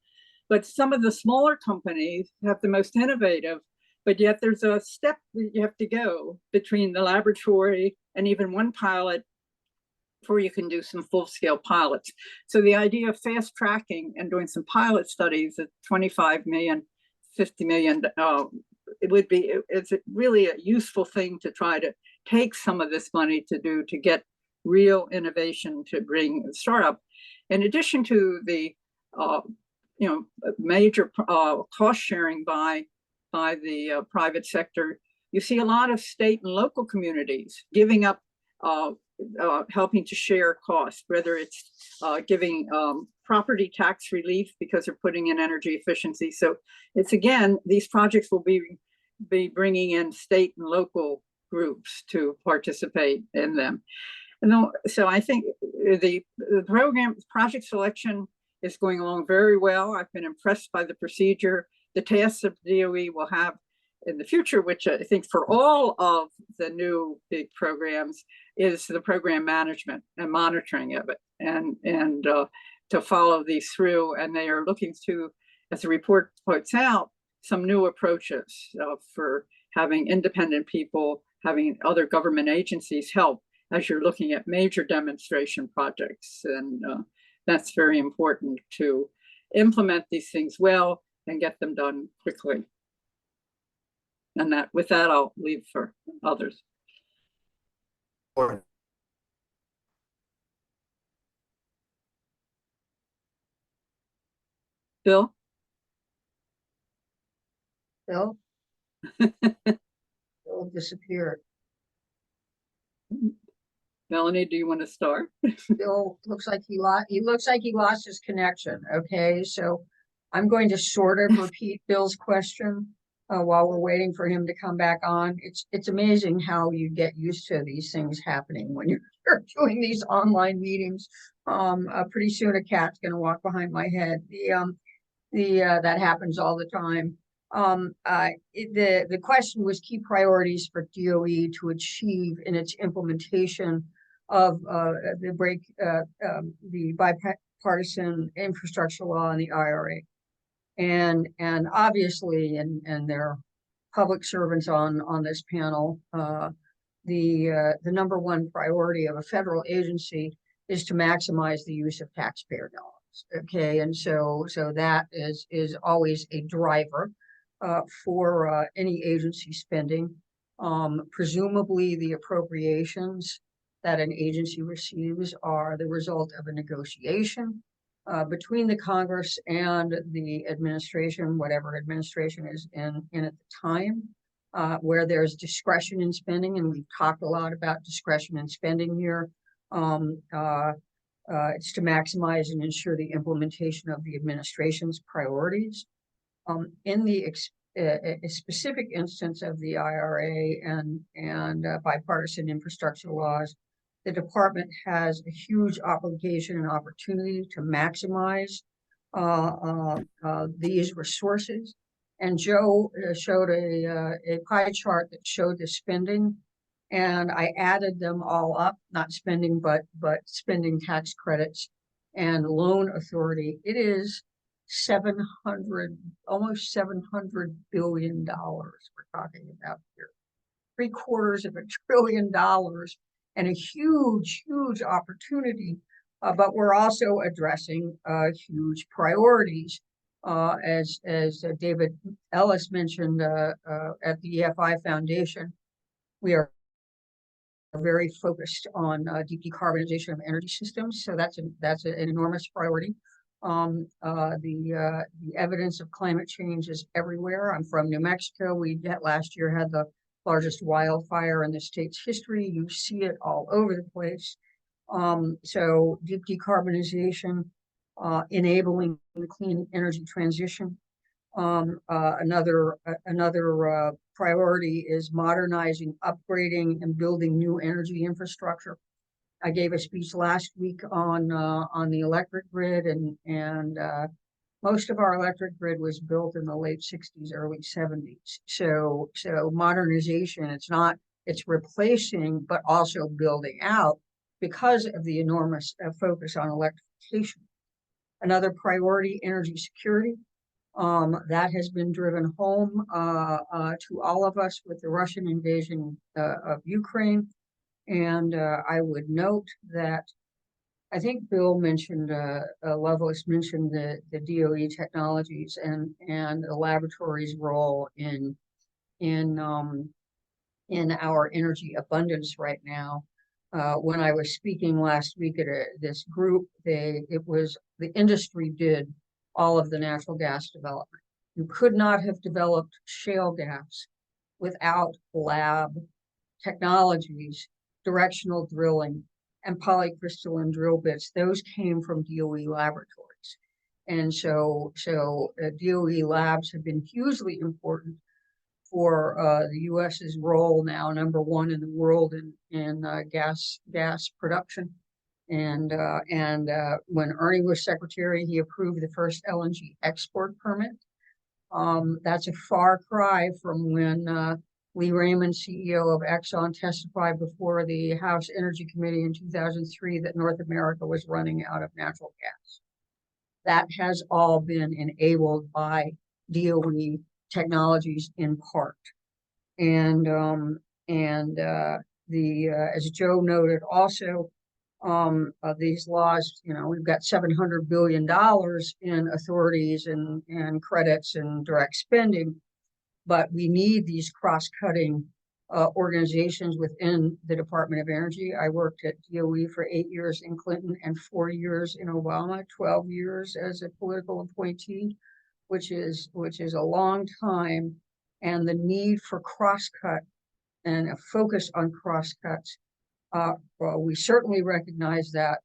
Speaker 2: But some of the smaller companies have the most innovative, but yet there's a step that you have to go between the laboratory and even one pilot before you can do some full-scale pilots. So the idea of fast tracking and doing some pilot studies at 25 million, 50 million, it's really a useful thing to try to take some of this money to do to get real innovation to bring a startup. In addition to the major cost sharing by the private sector, you see a lot of state and local communities giving up, helping to share costs, whether it's giving property tax relief because they're putting in energy efficiency. So it's, again, these projects will be bringing in state and local groups to participate in them. And so I think the program project selection is going along very well. I've been impressed by the procedure. The tasks that DOE will have in the future, which I think for all of the new big programs, is the program management and monitoring of it, and to follow these through. And they are looking to, as the report points out, some new approaches for having independent people, having other government agencies help as you're looking at major demonstration projects. And that's very important to implement these things well and get them done quickly. And with that, I'll leave for others. Bill?
Speaker 8: Bill? Bill disappeared.
Speaker 2: Melanie, do you want to start?
Speaker 8: Bill looks like he lost his connection. Okay, so I'm going to sort of repeat Bill's question while we're waiting for him to come back on. It's amazing how you get used to these things happening when you're doing these online meetings. Pretty soon a cat's going to walk behind my head. That happens all the time. The question was key priorities for DOE to achieve in its implementation of the bipartisan infrastructure law and the IRA, and obviously, and they're public servants on this panel. The number one priority of a federal agency is to maximize the use of taxpayer dollars. Okay, and so that is always a driver for any agency spending. Presumably, the appropriations that an agency receives are the result of a negotiation between the Congress and the administration, whatever administration is in at the time, where there's discretion in spending, and we've talked a lot about discretion in spending here. It's to maximize and ensure the implementation of the administration's priorities. In the a specific instance of the IRA and bipartisan infrastructure laws, the department has a huge obligation and opportunity to maximize these resources. And Joe showed a pie chart that showed the spending, and I added them all up, not spending, but spending tax credits and loan authority. It is almost $700 billion we're talking about here. $750 billion, and a huge opportunity. But we're also addressing huge priorities. As David Ellis mentioned at the EFI Foundation, we are very focused on deep decarbonization of energy systems. So that's an enormous priority. The evidence of climate change is everywhere. I'm from New Mexico. We last year had the largest wildfire in the state's history. You see it all over the place. So deep decarbonization, enabling the clean energy transition, Another priority is modernizing, upgrading, and building new energy infrastructure. I gave a speech last week on the electric grid, and most of our electric grid was built in the late 60s, early 70s. So modernization, it's replacing, but also building out because of the enormous focus on electrification. Another priority, energy security. That has been driven home to all of us with the Russian invasion of Ukraine. And I would note that I think Bill mentioned, Lovelace mentioned the DOE technologies and the laboratory's role in our energy abundance right now. When I was speaking last week at this group, the industry did all of the natural gas development. You could not have developed shale gas without lab technologies, directional drilling, and polycrystalline drill bits. Those came from DOE laboratories. And so DOE labs have been hugely important for the US's role now, #1 in the world in gas production. And when Ernie was secretary, he approved the first LNG export permit. That's a far cry from when Lee Raymond, CEO of Exxon, testified before the House Energy Committee in 2003 that North America was running out of natural gas. That has all been enabled by DOE technologies in part. And as Joe noted also, these laws, we've got $700 billion in authorities and credits and direct spending, but we need these cross-cutting organizations within the Department of Energy. I worked at DOE for 8 years in Clinton and 4 years in Obama, 12 years as a political appointee, which is a long time. And the need for cross-cut and a focus on cross-cuts. Well, we certainly recognize that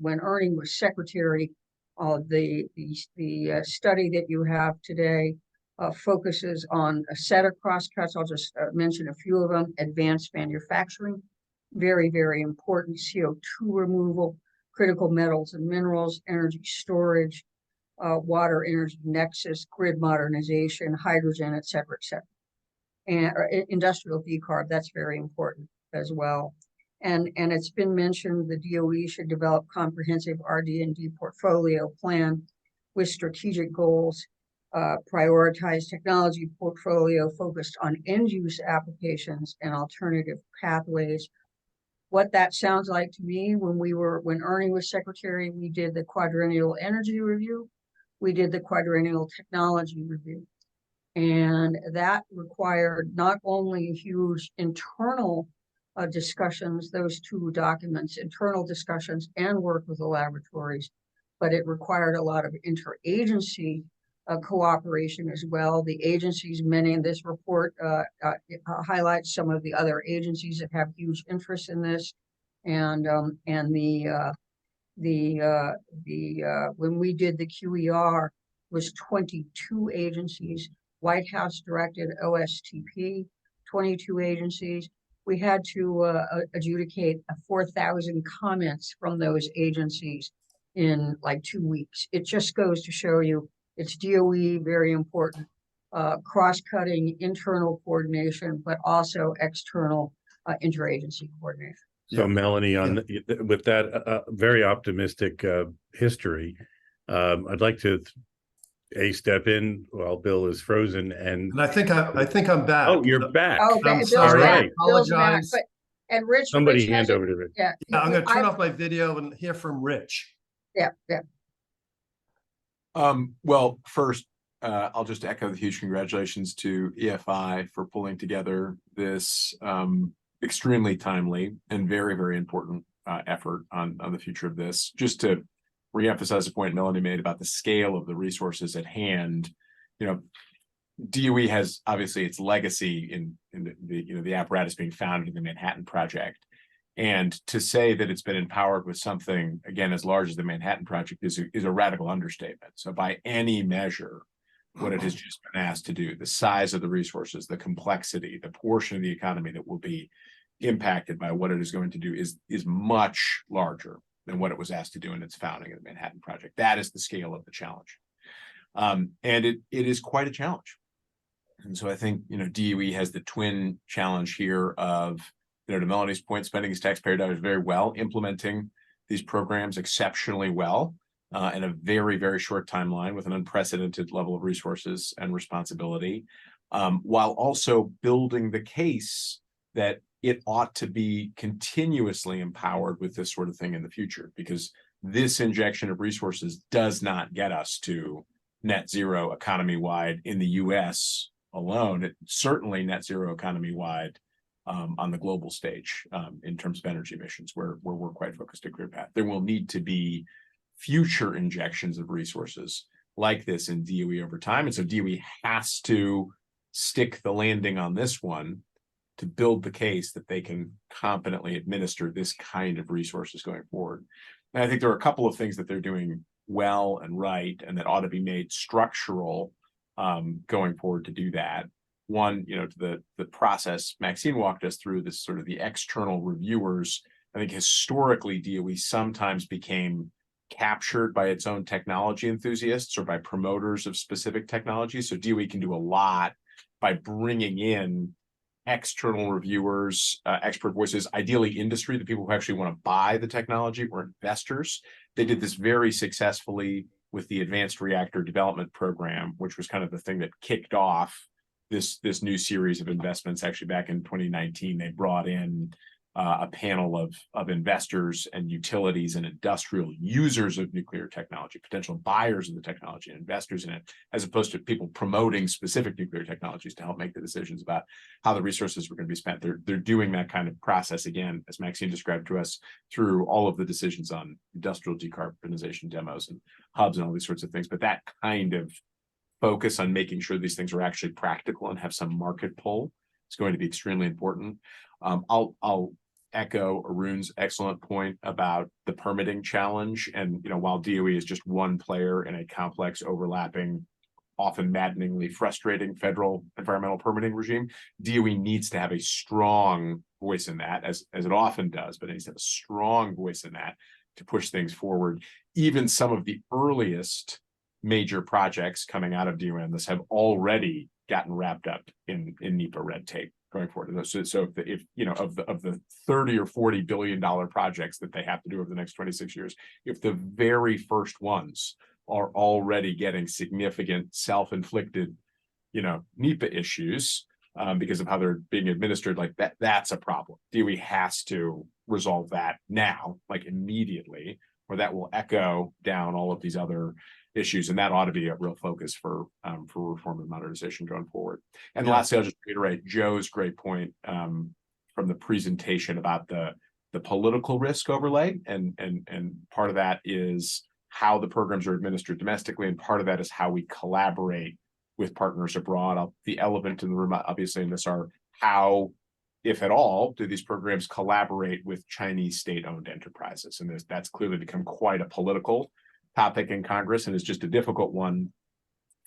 Speaker 8: when Ernie was secretary, the study that you have today focuses on a set of cross-cuts. I'll just mention a few of them. Advanced manufacturing, very, very important. CO2 removal, critical metals and minerals, energy storage, water energy nexus, grid modernization, hydrogen, et cetera, and industrial decarb. That's very important as well. And it's been mentioned the DOE should develop comprehensive RD&D portfolio plan with strategic goals, prioritize technology portfolio focused on end-use applications and alternative pathways. What that sounds like to me, when Ernie was secretary, we did the quadrennial energy review, we did the quadrennial technology review. And that required not only huge internal discussions, those two documents, internal discussions and work with the laboratories, but it required a lot of interagency cooperation as well. The agencies, many in this report highlights some of the other agencies that have huge interest in this. And when we did the QER, was 22 agencies. White House directed OSTP, 22 agencies. We had to adjudicate 4,000 comments from those agencies in like 2 weeks. It just goes to show you it's DOE, very important, cross-cutting internal coordination, but also external interagency coordination.
Speaker 1: So Melanie, with that very optimistic history, I'd like to step in while Bill is frozen, and
Speaker 6: I think I'm back.
Speaker 1: Oh, you're back.
Speaker 8: Oh,
Speaker 6: I'm
Speaker 8: Bill's
Speaker 6: sorry.
Speaker 8: back. Bill's
Speaker 6: Apologize.
Speaker 8: back. And Rich,
Speaker 1: Somebody
Speaker 8: Rich
Speaker 1: hand
Speaker 8: has
Speaker 1: over to Rich.
Speaker 8: Yeah,
Speaker 6: I'm going to turn off my video and hear from Rich.
Speaker 8: Yeah.
Speaker 9: Well, first, I'll just echo the huge congratulations to EFI for pulling together this extremely timely and very, very important effort on the future of this. Just to reemphasize the point Melanie made about the scale of the resources at hand, DOE has obviously its legacy in the apparatus being founded in the Manhattan Project. And to say that it's been empowered with something, again, as large as the Manhattan Project is a radical understatement. So by any measure, what it has just been asked to do, the size of the resources, the complexity, the portion of the economy that will be impacted by what it is going to do is much larger than what it was asked to do in its founding of the Manhattan Project. That is the scale of the challenge. And it is quite a challenge. And so I think, DOE has the twin challenge here of, to Melanie's point, spending his taxpayer dollars very well, implementing these programs exceptionally well in a very, very short timeline with an unprecedented level of resources and responsibility, while also building the case that it ought to be continuously empowered with this sort of thing in the future, because this injection of resources does not get us to net zero economy-wide in the US alone. It's certainly net zero economy-wide on the global stage in terms of energy emissions, where we're quite focused at Clear Path. There will need to be future injections of resources like this in DOE over time. And so DOE has to stick the landing on this one to build the case that they can competently administer this kind of resources going forward. And I think there are a couple of things that they're doing well and right, and that ought to be made structural going forward to do that. One, to the process Maxine walked us through, this sort of the external reviewers. I think historically DOE sometimes became captured by its own technology enthusiasts or by promoters of specific technologies. So DOE can do a lot by bringing in external reviewers, expert voices, ideally industry, the people who actually want to buy the technology or investors. They did this very successfully with the Advanced Reactor Development Program, which was kind of the thing that kicked off this new series of investments. Actually, back in 2019, they brought in a panel of investors and utilities and industrial users of nuclear technology, potential buyers of the technology and investors in it, as opposed to people promoting specific nuclear technologies to help make the decisions about how the resources were going to be spent. They're doing that kind of process again, as Maxine described to us, through all of the decisions on industrial decarbonization demos and hubs and all these sorts of things. But that kind of focus on making sure these things are actually practical and have some market pull is going to be extremely important. I'll echo Arun's excellent point about the permitting challenge. And, while DOE is just one player in a complex, overlapping, often maddeningly frustrating federal environmental permitting regime, DOE needs to have a strong voice in that, as it often does, but it needs to have a strong voice in that to push things forward. Even some of the earliest major projects coming out of DOE on this have already gotten wrapped up in NEPA red tape going forward. So if of the 30 or 40 billion dollar projects that they have to do over the next 26 years, if the very first ones are already getting significant self-inflicted, NEPA issues because of how they're being administered, like that's a problem. DOE has to resolve that now, like immediately, or that will echo down all of these other issues, and that ought to be a real focus for reform and modernization going forward. And lastly, I'll just reiterate Joe's great point from the presentation about the political risk overlay, and part of that is how the programs are administered domestically, and part of that is how we collaborate with partners abroad. The element in the room, obviously, in this are how, if at all, do these programs collaborate with Chinese state-owned enterprises, and that's clearly become quite a political topic in Congress, and is just a difficult one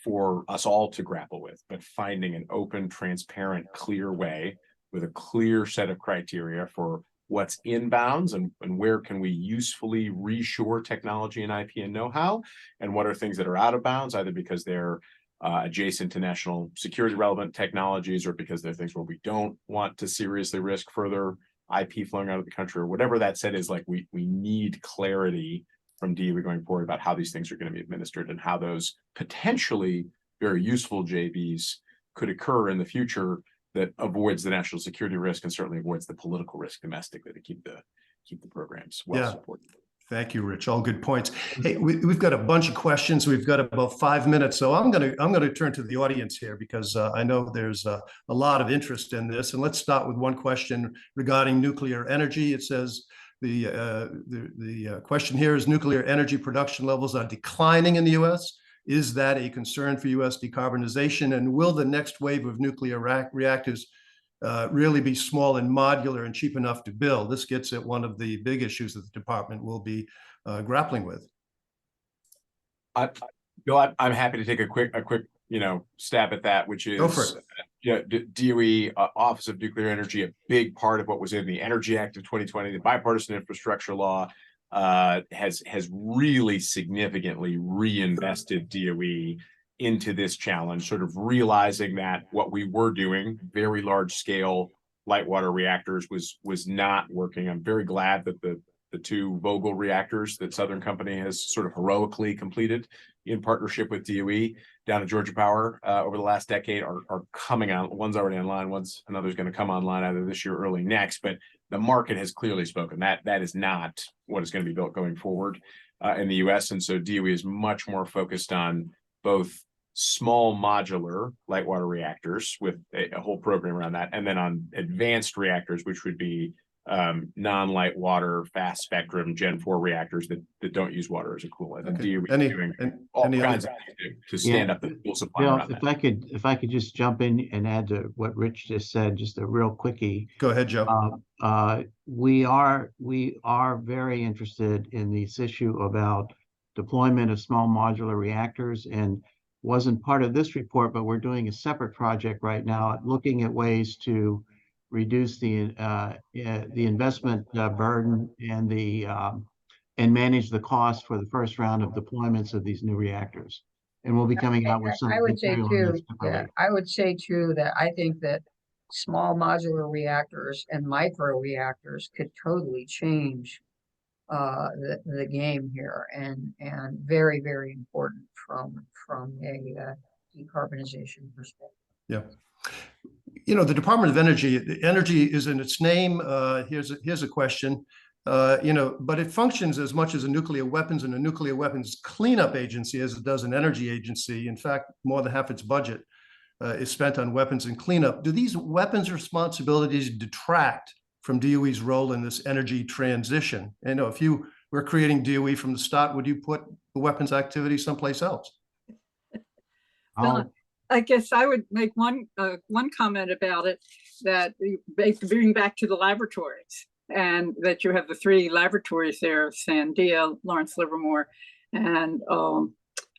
Speaker 9: for us all to grapple with. But finding an open, transparent, clear way with a clear set of criteria for what's inbounds and where can we usefully reshore technology and IP and know-how, and what are things that are out of bounds, either because they're adjacent to national security relevant technologies, or because they're things where we don't want to seriously risk further IP flowing out of the country, or whatever that said is. Like we need clarity from DOE going forward about how these things are going to be administered, and how those potentially very useful JVs could occur in the future that avoids the national security risk and certainly avoids the political risk domestically, to keep the programs well supported.
Speaker 6: Thank you, Rich. All good points. Hey, we've got a bunch of questions. We've got about 5 minutes, so I'm gonna turn to the audience here, because I know there's a lot of interest in this. And let's start with one question regarding nuclear energy. It says, the question here is, nuclear energy production levels are declining in the U.S. Is that a concern for U.S. decarbonization? And will the next wave of nuclear reactors really be small and modular and cheap enough to build? This gets at one of the big issues that the department will be grappling with.
Speaker 9: Bill, I'm happy to take a quick stab at that, which
Speaker 6: Go for
Speaker 9: is
Speaker 6: it.
Speaker 9: DOE Office of Nuclear Energy, a big part of what was in the Energy Act of 2020, the bipartisan infrastructure law, has really significantly reinvested DOE into this challenge, sort of realizing that what we were doing, very large scale light water reactors, was not working. I'm very glad that the two Vogtle reactors that Southern Company has sort of heroically completed in partnership with DOE down at Georgia Power over the last decade are coming out. One's already online, another's going to come online either this year or early next. But the market has clearly spoken that is not what is going to be built going forward in the U.S. And so DOE is much more focused on both small modular light water reactors with a whole program around that, and then on advanced reactors, which would be non-light water, fast spectrum Gen 4 reactors that don't use water as a coolant. And DOE is doing all kinds of things to stand up the fuel supply
Speaker 5: Bill,
Speaker 9: around that.
Speaker 5: if I could just jump in and add to what Rich just said, just a real quickie.
Speaker 6: Go ahead, Joe.
Speaker 5: We are very interested in this issue about deployment of small modular reactors, and wasn't part of this report, but we're doing a separate project right now looking at ways to reduce the investment burden and manage the cost for the first round of deployments of these new reactors. And we'll be coming out with some.
Speaker 8: I would say
Speaker 5: material on
Speaker 8: too,
Speaker 5: this separately.
Speaker 8: I would say too that I think that small modular reactors and micro reactors could totally change the game here, and very, very important from a decarbonization perspective.
Speaker 6: Yeah. The Department of Energy, energy is in its name. Here's a question. But it functions as much as a nuclear weapons and a nuclear weapons cleanup agency as it does an energy agency. In fact, more than half its budget is spent on weapons and cleanup. Do these weapons responsibilities detract from DOE's role in this energy transition? And if you were creating DOE from the start, would you put the weapons activity someplace else?
Speaker 2: Well, I guess I would make one comment about it, that bring back to the laboratories, and that you have the three laboratories there, Sandia, Lawrence Livermore, and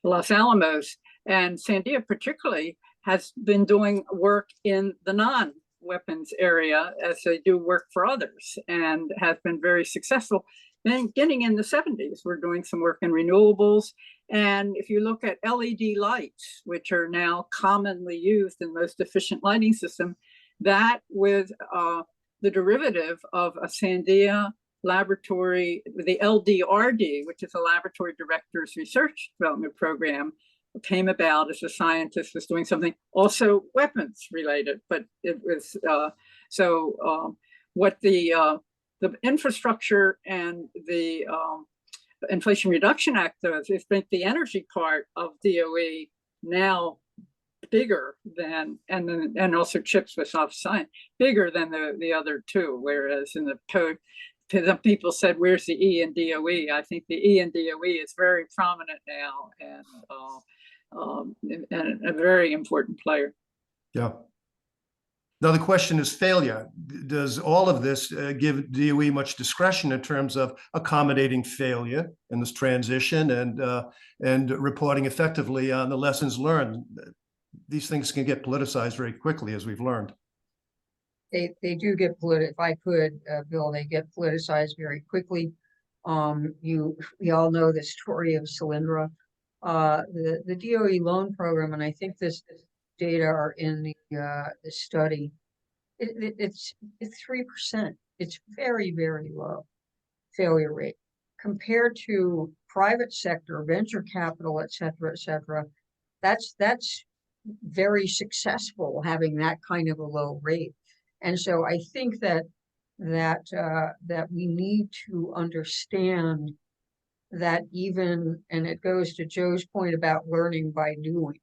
Speaker 2: Los Alamos. And Sandia particularly has been doing work in the non-weapons area as they do work for others, and has been very successful. Then getting in the 70s, we're doing some work in renewables. And if you look at LED lights, which are now commonly used in most efficient lighting system, that with the derivative of a Sandia laboratory, the LDRD, which is a Laboratory Directors Research Development Program, came about as a scientist was doing something also weapons related, but it was what the infrastructure and the Inflation Reduction Act does is make the energy part of DOE now bigger than, and also chips with soft science, bigger than the other two. Whereas in the code, some people said, where's the E in DOE? I think the E in DOE is very prominent now, and a very important player.
Speaker 6: Yeah. Now the question is failure. Does all of this give DOE much discretion in terms of accommodating failure in this transition and reporting effectively on the lessons learned? These things can get politicized very quickly, as we've learned.
Speaker 8: They do get politicized. If I could, Bill, they get politicized very quickly. We all know the story of Solyndra. The DOE loan program, and I think this data are in the study. It's 3%. It's very, very low failure rate compared to private sector, venture capital, et cetera, et cetera. That's very successful, having that kind of a low rate. And so I think that we need to understand that even, and it goes to Joe's point about learning by doing,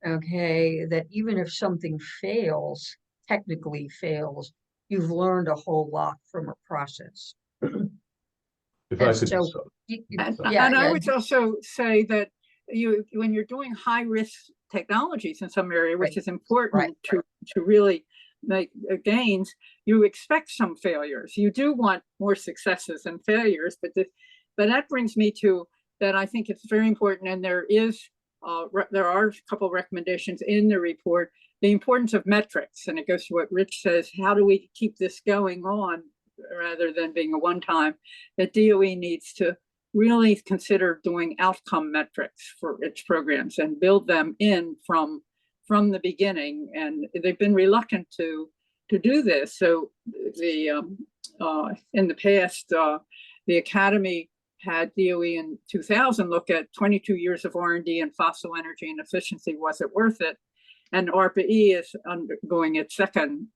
Speaker 8: okay, that even if something fails, technically fails, you've learned a whole lot from a process.
Speaker 7: If I could
Speaker 8: So,
Speaker 2: And I would also say that when you're doing high risk technologies in some area, which is important to really make gains, you expect some failures. You do want more successes than failures, but that brings me to that I think it's very important, and there is there are a couple of recommendations in the report. The importance of metrics, and it goes to what Rich says, how do we keep this going on rather than being a one-time, that DOE needs to really consider doing outcome metrics for its programs and build them in from the beginning. And they've been reluctant to do this. So the in the past, the Academy had DOE in 2000 look at 22 years of R&D in fossil energy and efficiency. Was it worth it? And ARPA-E is undergoing its second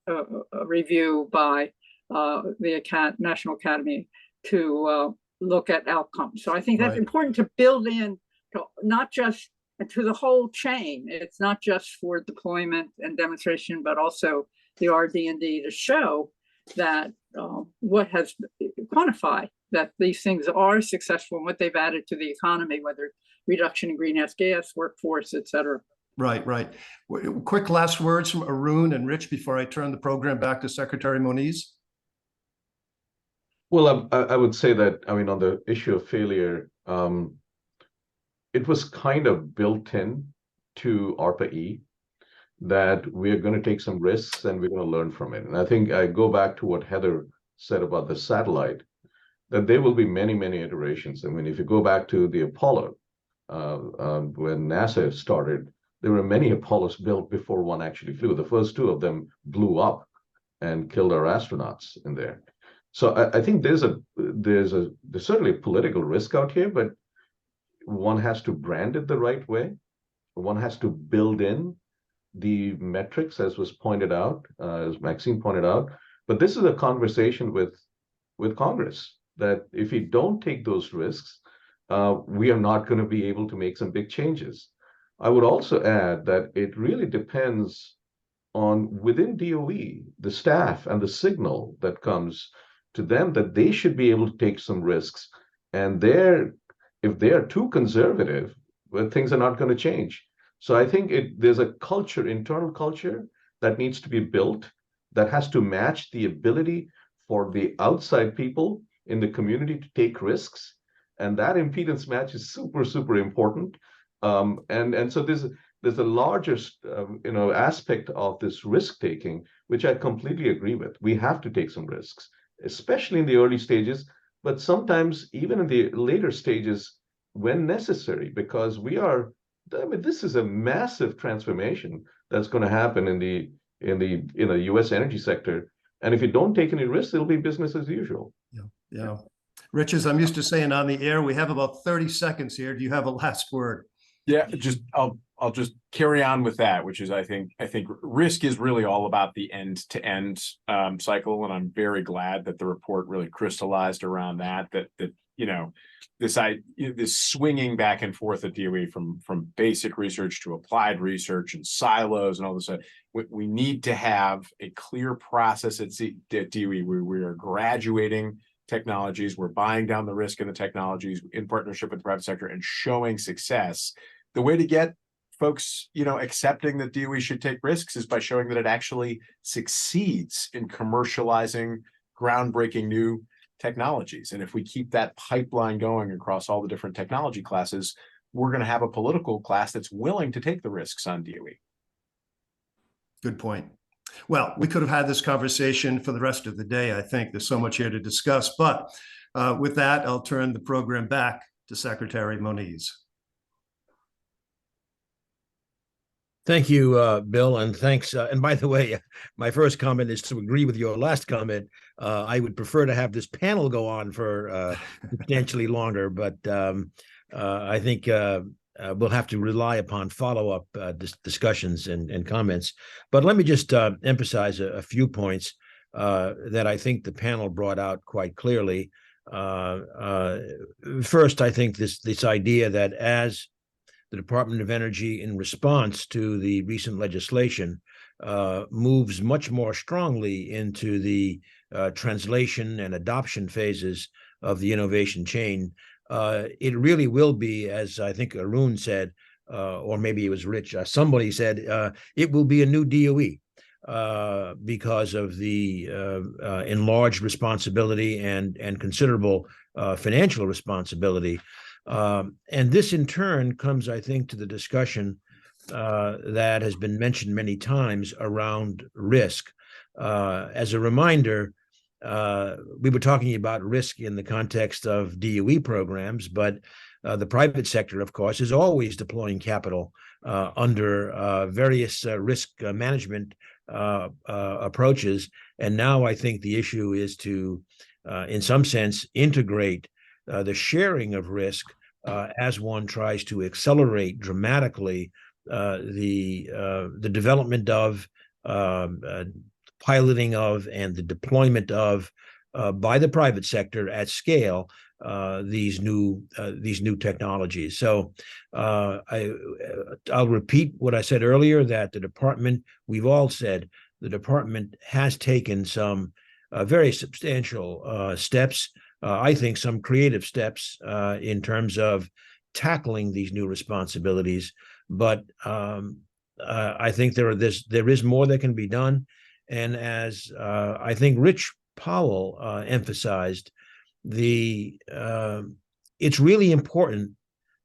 Speaker 2: review by the National Academy to look at outcomes. So I think that's important to build in to not just to the whole chain. It's not just for deployment and demonstration, but also the RD&D to show that what has quantified that these things are successful and what they've added to the economy, whether reduction in greenhouse gas, workforce, et cetera.
Speaker 6: Right. Quick last words from Arun and Rich before I turn the program back to Secretary Moniz.
Speaker 7: Well, I would say that, I mean, on the issue of failure, it was kind of built in to ARPA-E that we're going to take some risks and we're going to learn from it. And I think I go back to what Heather said about the satellite, that there will be many, many iterations. I mean, if you go back to the Apollo, when NASA started, there were many Apollos built before one actually flew. The first two of them blew up and killed our astronauts in there. So I think there's certainly a political risk out here, but one has to brand it the right way. One has to build in the metrics, as was pointed out, as Maxine pointed out. But this is a conversation with Congress, that if we don't take those risks, we are not going to be able to make some big changes. I would also add that it really depends on within DOE, the staff and the signal that comes to them that they should be able to take some risks. And if they are too conservative, well, things are not going to change. So I think there's a culture, internal culture, that needs to be built that has to match the ability for the outside people in the community to take risks. And that impedance match is super, super important. And so there's a larger aspect of this risk taking, which I completely agree with. We have to take some risks, especially in the early stages, but sometimes even in the later stages when necessary, because this is a massive transformation that's going to happen in the U.S. energy sector. And if you don't take any risks, it'll be business as usual.
Speaker 6: Yeah. Rich, as I'm used to saying on the air, we have about 30 seconds here. Do you have a last word?
Speaker 9: Yeah, I'll just carry on with that, which is I think risk is really all about the end-to-end cycle, and I'm very glad that the report really crystallized around that this swinging back and forth at DOE from basic research to applied research and silos and all this. We need to have a clear process at DOE where we are graduating technologies, we're buying down the risk in the technologies in partnership with the private sector and showing success. The way to get folks, accepting that DOE should take risks is by showing that it actually succeeds in commercializing groundbreaking new technologies. And if we keep that pipeline going across all the different technology classes, we're going to have a political class that's willing to take the risks on DOE.
Speaker 6: Good point. Well, we could have had this conversation for the rest of the day. I think there's so much here to discuss. But with that, I'll turn the program back to Secretary Moniz.
Speaker 3: Thank you, Bill, and thanks. And by the way, my first comment is to agree with your last comment. I would prefer to have this panel go on for substantially longer, but I think we'll have to rely upon follow-up discussions and comments. But let me just emphasize a few points that I think the panel brought out quite clearly. First, I think this idea that as the Department of Energy, in response to the recent legislation, moves much more strongly into the translation and adoption phases of the innovation chain, it really will be, as I think Arun said, or maybe it was Rich, somebody said, it will be a new DOE because of the enlarged responsibility and considerable financial responsibility. And this in turn comes, I think, to the discussion that has been mentioned many times around risk. As a reminder, we were talking about risk in the context of DOE programs, but the private sector, of course, is always deploying capital under various risk management approaches. And now I think the issue is to, in some sense, integrate the sharing of risk as one tries to accelerate dramatically the development of, piloting of, and the deployment of by the private sector at scale these new technologies. So I'll repeat what I said earlier, that the department, we've all said, the department has taken some very substantial steps, I think some creative steps in terms of tackling these new responsibilities. But I think there is more that can be done. And as I think Rich Powell emphasized, it's really important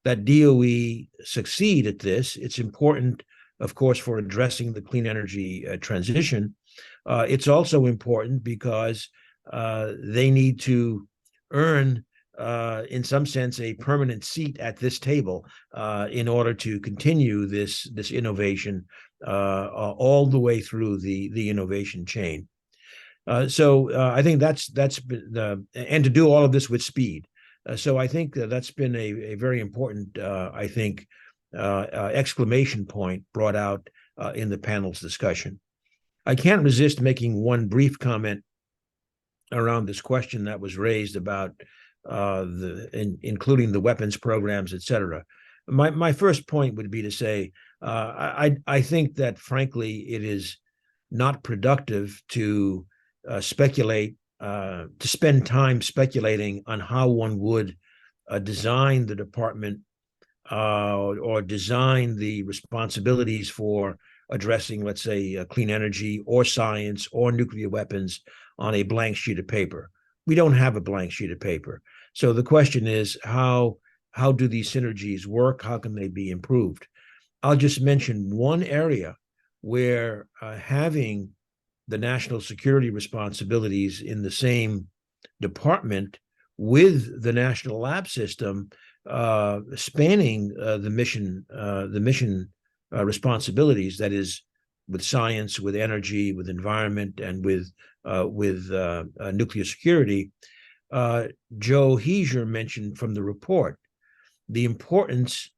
Speaker 3: that DOE succeed at this. It's important, of course, for addressing the clean energy transition. It's also important because they need to earn, in some sense, a permanent seat at this table in order to continue this innovation all the way through the innovation chain. So I think that's been and to do all of this with speed. So I think that's been a very important, I think, exclamation point brought out in the panel's discussion. I can't resist making one brief comment around this question that was raised about including the weapons programs, et cetera. My first point would be to say, I think that, frankly, it is not productive to speculate, to spend time speculating on how one would design the department or design the responsibilities for addressing, let's say, clean energy or science or nuclear weapons on a blank sheet of paper. We don't have a blank sheet of paper. So the question is, how do these synergies work? How can they be improved? I'll just mention one area where having the national security responsibilities in the same department with the national lab system spanning the mission responsibilities, that is, with science, with energy, with environment, and with nuclear security. Joe Hezir mentioned from the report the importance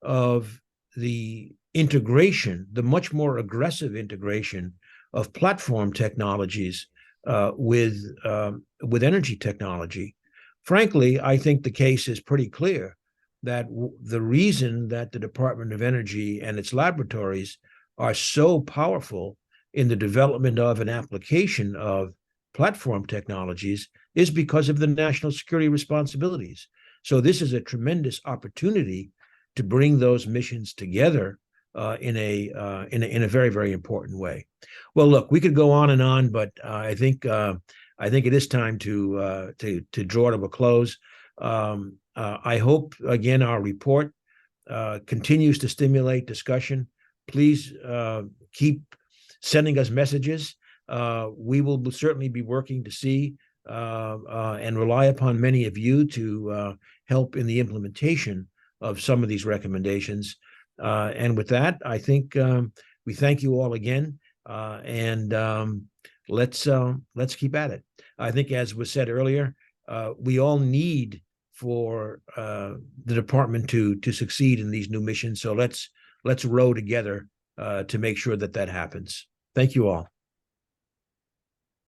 Speaker 3: of the integration, the much more aggressive integration of platform technologies with energy technology. Frankly, I think the case is pretty clear that the reason that the Department of Energy and its laboratories are so powerful in the development of an application of platform technologies is because of the national security responsibilities. So this is a tremendous opportunity to bring those missions together in a very, very important way. Well, look, we could go on, but I think it is time to draw to a close. I hope, again, our report continues to stimulate discussion. Please keep sending us messages. We will certainly be working to see and rely upon many of you to help in the implementation of some of these recommendations. And with that, I think we thank you all again, and let's keep at it. I think, as was said earlier, we all need for the department to succeed in these new missions. So let's row together to make sure that happens. Thank you all.